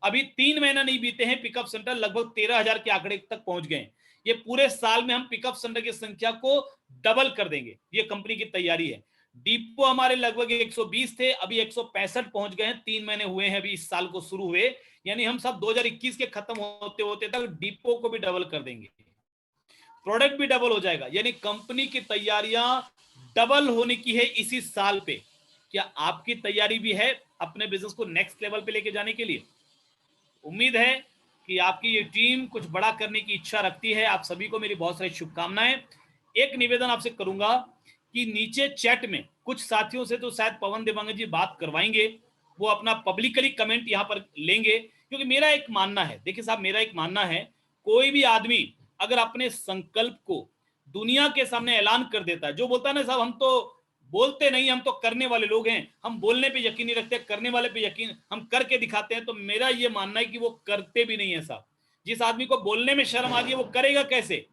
[SPEAKER 3] अभी 3 महीना नहीं बीते हैं पिकअप सेंटर लगभग 13,000 के आंकड़े तक पहुंच गए। ये पूरे साल में हम पिकअप सेंटर की संख्या को डबल कर देंगे, ये कंपनी की तैयारी है। डिपो हमारे लगभग 120 थे, अभी 165 पहुंच गए हैं, 3 महीने हुए हैं अभी इस साल को शुरू हुए, यानी हम सब 2021 के खत्म होते होते तक डिपो को भी डबल कर देंगे, प्रोडक्ट भी डबल हो जाएगा, यानी कंपनी की तैयारियां डबल होने की है इसी साल पे। क्या आपकी तैयारी भी है अपने बिजनेस को नेक्स्ट लेवल पे लेके जाने के लिए? उम्मीद है कि आपकी ये टीम कुछ बड़ा करने की इच्छा रखती है। आप सभी को मेरी बहुत सारी शुभकामनाएं। एक निवेदन आपसे करूंगा कि नीचे चैट में कुछ साथियों से तो शायद पवन देवांगन जी बात करवाएंगे, वो अपना पब्लिकली कमेंट यहां पर लेंगे, क्योंकि मेरा एक मानना है, देखिए साहब मेरा एक मानना है, कोई भी आदमी अगर अपने संकल्प को दुनिया के सामने ऐलान कर देता है, जो बोलता है ना साहब हम तो बोलते नहीं, हम तो करने वाले लोग हैं, हम बोलने पे यकीन नहीं रखते, करने वाले पे यकीन, हम करके दिखाते हैं, तो मेरा ये मानना है कि वो करते भी नहीं है साहब। जिस आदमी को बोलने में शर्म आ रही है वो करेगा कैसे?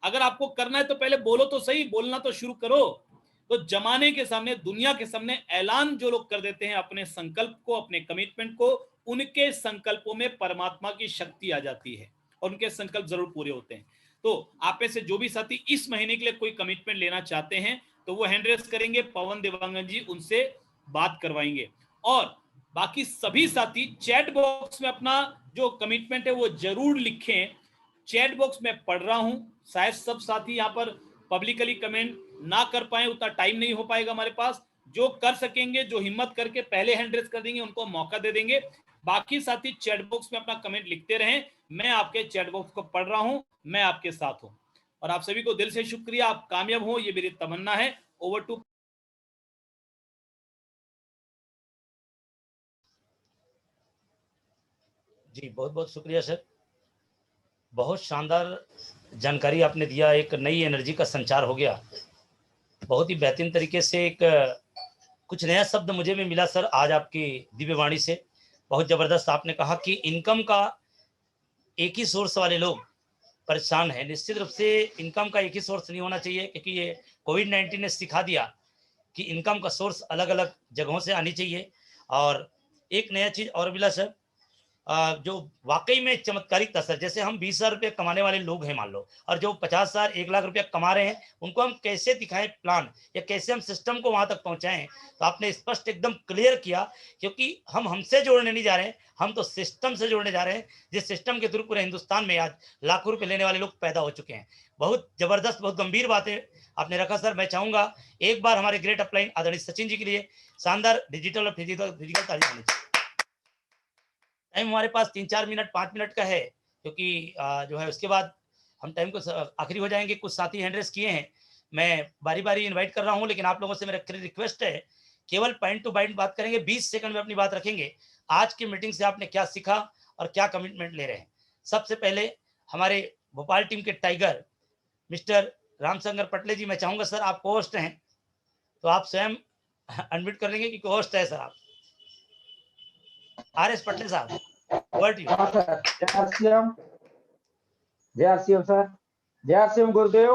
[SPEAKER 3] अगर आपको करना है तो पहले बोलो तो सही, बोलना तो शुरू करो। तो जमाने के सामने, दुनिया के सामने ऐलान जो लोग कर देते हैं अपने संकल्प को, अपने कमिटमेंट को, उनके संकल्पों में परमात्मा की शक्ति आ जाती है और उनके संकल्प जरूर पूरे होते हैं। तो आप में से जो भी साथी इस महीने के लिए कोई कमिटमेंट लेना चाहते हैं तो वो हैंड रेस करेंगे, पवन देवांगन जी उनसे बात करवाएंगे। और बाकी सभी साथी चैट बॉक्स में अपना जो कमिटमेंट है वो जरूर लिखें। चैट बॉक्स में पढ़ रहा हूं, शायद सब साथी यहाँ पर पब्लिकली कमेंट ना कर पाए, उतना टाइम नहीं हो पाएगा हमारे पास। जो कर सकेंगे, जो हिम्मत करके पहले हैंड रेस कर देंगे, उनको मौका दे देंगे। बाकी साथी चैट बॉक्स में अपना कमेंट लिखते रहें, मैं आपके चैट बॉक्स को पढ़ रहा हूं, मैं आपके साथ हूं। और आप सभी को दिल से शुक्रिया, आप कामयाब हो ये मेरी तमन्ना है। Over to.
[SPEAKER 2] जी बहुत बहुत शुक्रिया सर, बहुत शानदार जानकारी आपने दिया, एक नई एनर्जी का संचार हो गया, बहुत ही बेहतरीन तरीके से। एक कुछ नया शब्द मुझे भी मिला सर आज आपकी दिव्य वाणी से, बहुत ज़बरदस्त आपने कहा कि इनकम का एक ही सोर्स वाले लोग परेशान है। निश्चित रूप से इनकम का एक ही सोर्स नहीं होना चाहिए, क्योंकि ये कोविड-19 ने सिखा दिया कि इनकम का सोर्स अलग अलग जगहों से आनी चाहिए। और एक नया चीज़ और मिला सर, जो वाकई में चमत्कारिक था सर, जैसे हम 20,000 रुपये कमाने वाले लोग हैं मान लो, और जो 50,000 1 लाख रुपया कमा रहे हैं, उनको हम कैसे दिखाएं प्लान, या कैसे हम सिस्टम को वहां तक पहुंचाएं। तो आपने स्पष्ट एकदम क्लियर किया, क्योंकि हम हमसे जोड़ने नहीं जा रहे हैं, हम तो सिस्टम से जोड़ने जा रहे हैं, जिस सिस्टम के थ्रू पूरे हिंदुस्तान में आज लाखों रुपये लेने वाले लोग पैदा हो चुके हैं। बहुत जबरदस्त, बहुत गंभीर बातें आपने रखा सर। मैं चाहूंगा एक बार हमारे ग्रेट अपलाइन आदरणीय सचिन जी के लिए शानदार डिजिटल और फिजिकल ताली होनी चाहिए। टाइम हमारे पास 3-4 मिनट 5 मिनट का है, क्योंकि जो है उसके बाद हम टाइम को आखिरी हो जाएंगे। कुछ साथी हैंड रेस किए हैं, मैं बारी बारी इनवाइट कर रहा हूं, लेकिन आप लोगों से मेरा रिक्वेस्ट है, केवल पॉइंट टू पॉइंट बात करेंगे, 20 सेकंड में अपनी बात रखेंगे। आज की मीटिंग से आपने क्या सीखा और क्या कमिटमेंट ले रहे हैं। सबसे पहले हमारे भोपाल टीम के टाइगर मिस्टर रामशंकर पटले जी, मैं चाहूंगा सर आप को होस्ट हैं तो आप स्वयं अनम्यूट कर लेंगे क्योंकि होस्ट है सर आप। आर एस पटले साहब, ओवर टू यू।
[SPEAKER 4] हाँ सर, जय आरसीएम सर, जय आरसीएम गुरुदेव।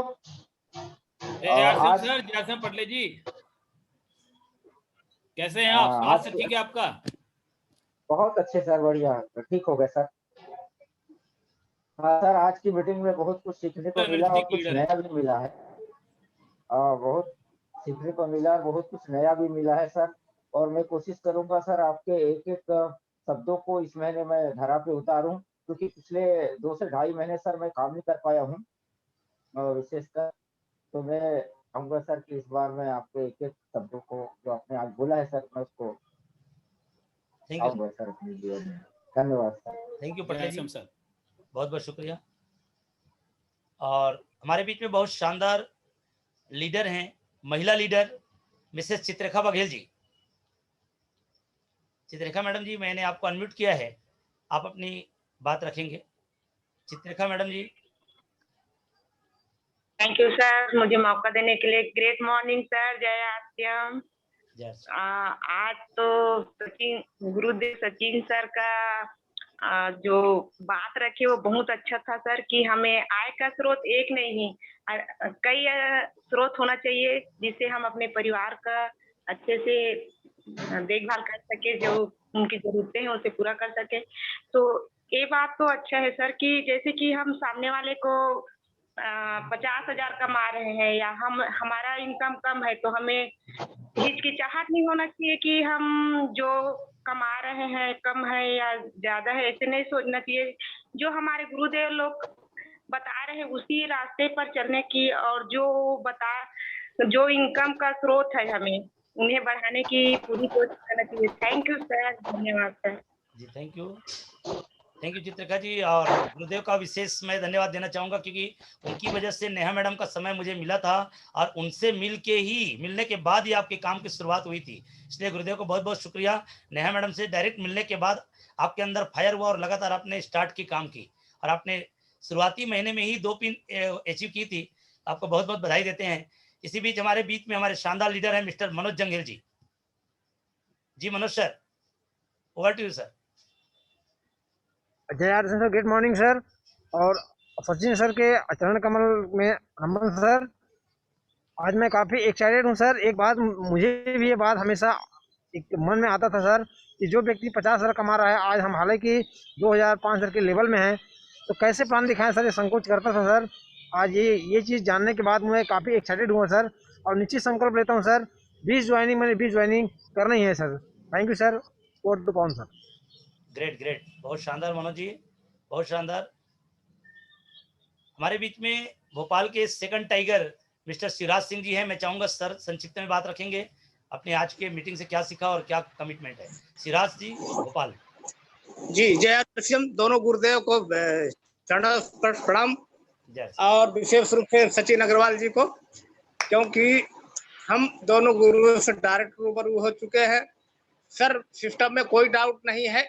[SPEAKER 4] आज
[SPEAKER 3] सर जय पटले जी, कैसे हैं आप?
[SPEAKER 4] आज
[SPEAKER 3] स्वास्थ्य ठीक है आपका?
[SPEAKER 4] बहुत अच्छे सर, बढ़िया, ठीक हो गए सर। हाँ सर, आज की मीटिंग में बहुत कुछ सीखने को मिला और कुछ नया भी मिला है। बहुत सीखने को मिला और बहुत कुछ नया भी मिला है सर। और मैं कोशिश करूंगा सर आपके एक एक शब्दों को इस महीने में धरा पे उतारूं, क्योंकि पिछले 2 से 2.5 महीने सर मैं काम नहीं कर पाया हूं विशेषकर। तो मैं कहूँगा सर कि इस बार मैं आपके एक एक शब्दों को जो आपने आज बोला है सर, मैं उसको आऊंगा सर अपने जीवन में। धन्यवाद sir.
[SPEAKER 2] Thank you Patle ji,
[SPEAKER 3] sir,
[SPEAKER 2] बहुत बहुत शुक्रिया। और हमारे बीच में बहुत शानदार लीडर हैं, महिला leader Mrs Chitrarekha Baghel ji. Chitrarekha madam ji, मैंने आपको अनम्यूट किया है, आप अपनी बात रखेंगे। Chitrarekha madam ji.
[SPEAKER 5] Thank you sir, मुझे मौका देने के लिए। ग्रेट मॉर्निंग सर, जय आरसीएम। आज तो सचिन, गुरुदेव सचिन सर का जो बात रखे वो बहुत अच्छा था सर, कि हमें आय का स्रोत एक नहीं, कई स्रोत होना चाहिए जिससे हम अपने परिवार का अच्छे से देखभाल कर सके, जो उनकी जरूरतें हैं उसे पूरा कर सके। तो ये बात तो अच्छा है सर कि जैसे कि हम सामने वाले को 50,000 कमा रहे हैं या हमारा इनकम कम है, तो हमें हिचकिचाहट नहीं होना चाहिए कि हम जो कमा रहे हैं कम है या ज्यादा है, ऐसे नहीं सोचना चाहिए। जो हमारे गुरुदेव लोग बता रहे हैं उसी रास्ते पर चलने की, और जो इनकम का स्रोत है हमें उन्हें बढ़ाने की पूरी कोशिश करना चाहिए। थैंक यू सर, धन्यवाद sir
[SPEAKER 2] ji. Thank you Chitrarekha ji. और गुरुदेव का विशेष मैं धन्यवाद देना चाहूँगा, क्योंकि उनकी वजह से नेहा मैडम का समय मुझे मिला था और उनसे मिलने के बाद ही आपके काम की शुरुआत हुई थी। इसलिए गुरुदेव को बहुत बहुत शुक्रिया। नेहा मैडम से डायरेक्ट मिलने के बाद आपके अंदर फायर हुआ और लगातार आपने स्टार्ट की काम की, और आपने शुरुआती महीने में ही 2 पिन अचीव की थी। आपको बहुत बहुत बधाई देते हैं। इसी बीच हमारे बीच में हमारे शानदार लीडर हैं मिस्टर मनोज जंगेल जी। जी Manoj sir, over to you sir.
[SPEAKER 6] जय R sir, good morning sir. और सचिन सर के चरण कमल में नमन सर। आज मैं काफ़ी एक्साइटेड हूँ सर। एक बात मुझे भी ये बात हमेशा एक मन में आता था सर, कि जो व्यक्ति 50,000 कमा रहा है, आज हम हालांकि 2,000-5,000 के लेवल में हैं, तो कैसे प्लान दिखाएं सर, ये संकोच करता था सर। आज ये चीज़ जानने के बाद मैं काफ़ी एक्साइटेड हुआ सर, और निश्चित संकल्प लेता हूँ सर, 20 ज्वाइनिंग करना ही है सर। Thank you sir. कोट टू कौन सर।
[SPEAKER 2] ग्रेट, बहुत शानदार मनोज जी, बहुत शानदार। हमारे बीच में भोपाल के second tiger mister Shivraj Singh ji हैं। मैं चाहूंगा सर संक्षिप्त में बात रखेंगे, अपने आज के मीटिंग से क्या सीखा और क्या कमिटमेंट है। शिवराज जी, भोपाल
[SPEAKER 7] जी। जय आरसीएम। दोनों गुरुदेव को चरण पर प्रणाम, और विशेष रूप से सचिन अग्रवाल जी को, क्योंकि हम दोनों गुरुओं से डायरेक्ट रूबरू हो चुके हैं सर। सिस्टम में कोई डाउट नहीं है,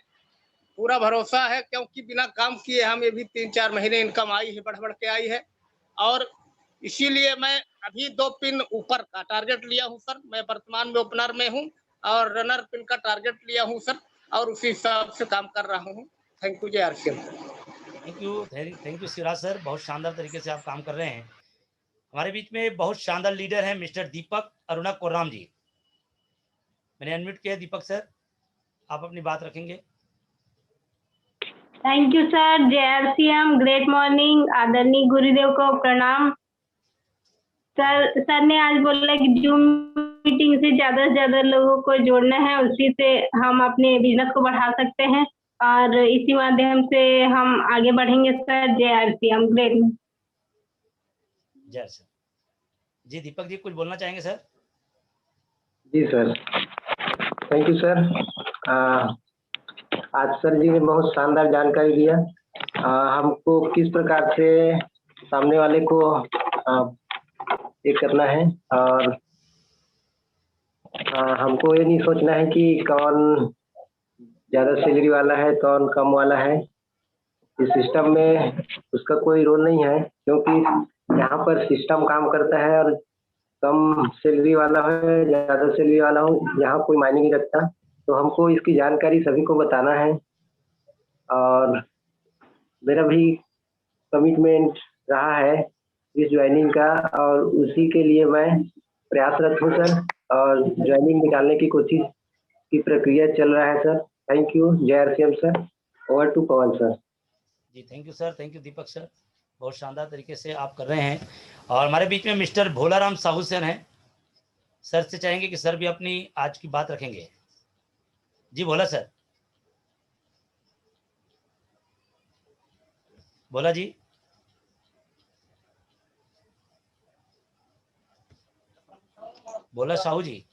[SPEAKER 7] पूरा भरोसा है, क्योंकि बिना काम किए हमें भी 3-4 महीने इनकम आई है, बढ़ के आई है। और इसीलिए मैं अभी 2 पिन ऊपर का टारगेट लिया हूं सर। मैं वर्तमान में ओपनर में हूं और रनर पिन का टारगेट लिया हूं सर, और उसी हिसाब से काम कर रहा हूं। Thank you. जय RCM.
[SPEAKER 2] Thank you Shivraj sir, बहुत शानदार तरीके से आप काम कर रहे हैं। हमारे बीच में बहुत शानदार लीडर हैं मिस्टर दीपक अरुणा कोराम जी। मैंने अनम्यूट किया दीपक सर, आप अपनी बात रखेंगे।
[SPEAKER 5] थैंक यू सर, जय आरसीएम, ग्रेट मॉर्निंग। आदरणीय गुरुदेव को प्रणाम। सर ने आज बोला कि जूम मीटिंग से ज्यादा लोगों को जोड़ना है, उसी से हम अपने बिजनेस को बढ़ा सकते हैं, और इसी माध्यम से हम आगे बढ़ेंगे सर। जय आरसीएम, ग्रेट।
[SPEAKER 2] जय सर। जी दीपक जी, कुछ बोलना चाहेंगे सर?
[SPEAKER 8] जी सर, थैंक यू सर। आज सर जी ने बहुत शानदार जानकारी दिया। हमको किस प्रकार से सामने वाले को ये करना है। और हमको ये नहीं सोचना है कि कौन ज़्यादा सैलरी वाला है कौन कम वाला है। इस सिस्टम में उसका कोई रोल नहीं है, क्योंकि यहाँ पर सिस्टम काम करता है और कम सैलरी वाला है ज़्यादा सैलरी वाला हो यहाँ कोई मायने नहीं रखता। तो हमको इसकी जानकारी सभी को बताना है और मेरा भी कमिटमेंट रहा है इस ज्वाइनिंग का और उसी के लिए मैं प्रयासरत हूँ सर और ज्वाइनिंग निकालने की कोशिश की प्रक्रिया चल रहा है सर। Thank you. जय RCM sir. Over to Pawan sir.
[SPEAKER 2] Ji thank you sir, thank you Deepak sir, बहुत शानदार तरीके से आप कर रहे हैं। और हमारे बीच में मिस्टर भोलाराम साहू सर हैं। सर से चाहेंगे कि सर भी अपनी आज की बात रखेंगे। जी भोला सर, भोला जी। भोला साहू जी,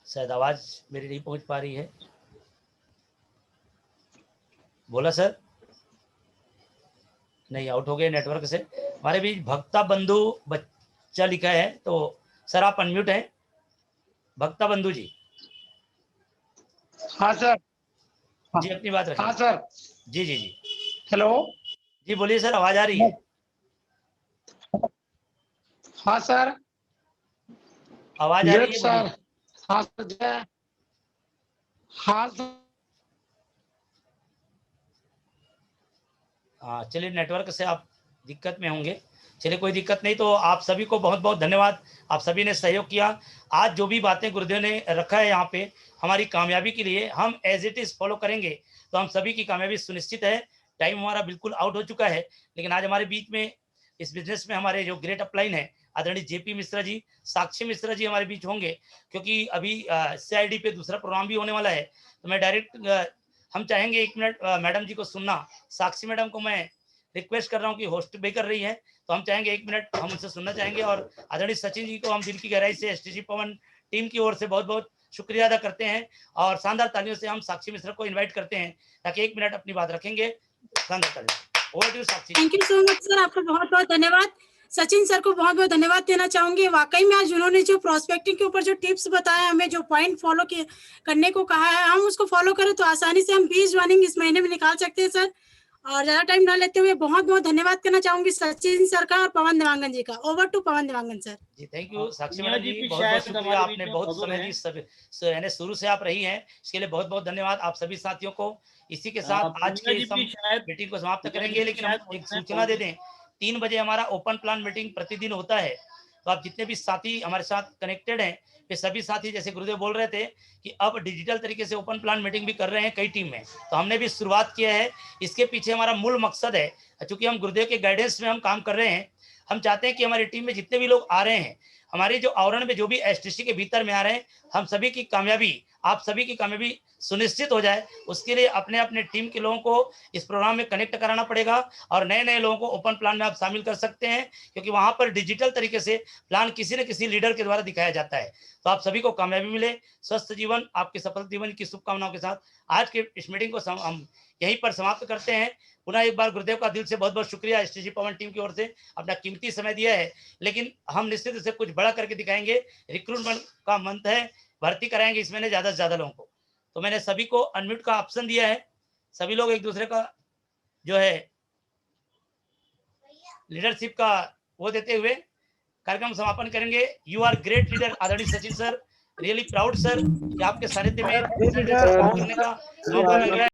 [SPEAKER 2] शायद आवाज मेरी नहीं पहुंच पा रही है। भोला सर नहीं, आउट हो गए नेटवर्क से। हमारे बीच भक्ता बंधु बच्चा लिखा है, तो सर आप अनम्यूट हैं भक्ता बंधु जी।
[SPEAKER 9] हाँ सर।
[SPEAKER 2] जी अपनी बात रखें।
[SPEAKER 9] हाँ सर।
[SPEAKER 2] जी जी जी
[SPEAKER 9] हेलो।
[SPEAKER 2] जी बोलिए सर, आवाज आ रही है?
[SPEAKER 9] हाँ सर,
[SPEAKER 2] आवाज आ रही है
[SPEAKER 9] सर।
[SPEAKER 2] बोलिए।
[SPEAKER 9] हाँ सर। हाँ सर।
[SPEAKER 2] हाँ चलिए, नेटवर्क से आप दिक्कत में होंगे। चलिए कोई दिक्कत नहीं। तो आप सभी को बहुत बहुत धन्यवाद, आप सभी ने सहयोग किया। आज जो भी बातें गुरुदेव ने रखा है यहाँ पे हमारी कामयाबी के लिए, हम एज इट इज फॉलो करेंगे तो हम सभी की कामयाबी सुनिश्चित है। टाइम हमारा बिल्कुल आउट हो चुका है, लेकिन आज हमारे बीच में इस बिजनेस में हमारे जो ग्रेट अपलाइन है आदरणीय जेपी मिश्रा जी, साक्षी मिश्रा जी हमारे बीच होंगे, क्योंकि अभी CID पे दूसरा प्रोग्राम भी होने वाला है। तो मैं डायरेक्ट हम चाहेंगे 1 मिनट मैडम जी को सुनना। साक्षी मैडम को मैं रिक्वेस्ट कर रहा हूँ कि होस्ट भी कर रही है, तो हम चाहेंगे 1 मिनट हम उनसे सुनना चाहेंगे। और आदरणीय सचिन जी को हम दिल की गहराई से STG पवन टीम की ओर से बहुत बहुत शुक्रिया अदा करते हैं और शानदार तालियों से हम साक्षी मिश्रा को इन्वाइट करते हैं ताकि 1 मिनट अपनी बात रखेंगे। शानदार तालियों। Over to you Sakshi.
[SPEAKER 10] Thank you so much sir, आपका बहुत बहुत धन्यवाद। सचिन सर को बहुत बहुत धन्यवाद देना चाहूंगी। वाकई में आज उन्होंने जो प्रोस्पेक्टिंग के ऊपर जो टिप्स बताया, हमें जो पॉइंट फॉलो करने को कहा है, हम उसको फॉलो करें तो आसानी से हम 20 ज्वाइनिंग इस महीने में निकाल सकते हैं सर। और ज्यादा टाइम ना लेते हुए बहुत बहुत धन्यवाद करना चाहूंगी सचिन सर का और पवन देवांगन जी का। Over to Pawan Devangan sir.
[SPEAKER 2] Ji thank you Sakshi madam ji, बहुत बहुत शुक्रिया। आपने बहुत समय दी, सब यानी शुरू से आप रही हैं, इसके लिए बहुत बहुत धन्यवाद आप सभी साथियों को। इसी के साथ आज के इस मीटिंग को समाप्त करेंगे, लेकिन हम एक सूचना दे दें, 3 बजे हमारा ओपन प्लान मीटिंग प्रतिदिन होता है। तो आप जितने भी साथी हमारे साथ कनेक्टेड हैं, ये सभी साथी, जैसे गुरुदेव बोल रहे थे कि अब डिजिटल तरीके से ओपन प्लान मीटिंग भी कर रहे हैं कई टीम में, तो हमने भी शुरुआत किया है। इसके पीछे हमारा मूल मकसद है, चूंकि हम गुरुदेव के गाइडेंस में हम काम कर रहे हैं, हम चाहते हैं कि हमारी टीम में जितने भी लोग आ रहे हैं, हमारे जो आवरण में जो भी STC के भीतर में आ रहे हैं, हम सभी की कामयाबी, आप सभी की कामयाबी सुनिश्चित हो जाए, उसके लिए अपने अपने टीम के लोगों को इस प्रोग्राम में कनेक्ट कराना पड़ेगा और नए नए लोगों को ओपन प्लान में आप शामिल कर सकते हैं, क्योंकि वहां पर डिजिटल तरीके से प्लान किसी न किसी लीडर के द्वारा दिखाया जाता है। तो आप सभी को कामयाबी मिले, स्वस्थ जीवन, आपके सफल जीवन की शुभकामनाओं के साथ आज के इस मीटिंग को हम यहीं पर समाप्त करते हैं। पुनः एक बार गुरुदेव का दिल से बहुत बहुत शुक्रिया, STG पवन टीम की ओर से अपना कीमती समय दिया है, लेकिन हम निश्चित रूप से कुछ बड़ा करके दिखाएंगे। रिक्रूटमेंट का मंत्र है, भर्ती कराएंगे इस महीने ज्यादा से ज्यादा लोगों को। तो मैंने सभी को अनम्यूट का ऑप्शन दिया है, सभी लोग एक दूसरे का जो है लीडरशिप का वो देते हुए कार्यक्रम समापन करेंगे। यू आर ग्रेट लीडर आदरणीय Sachin sir, really proud sir कि आपके सानिध्य में करने का मौका मिल रहा है।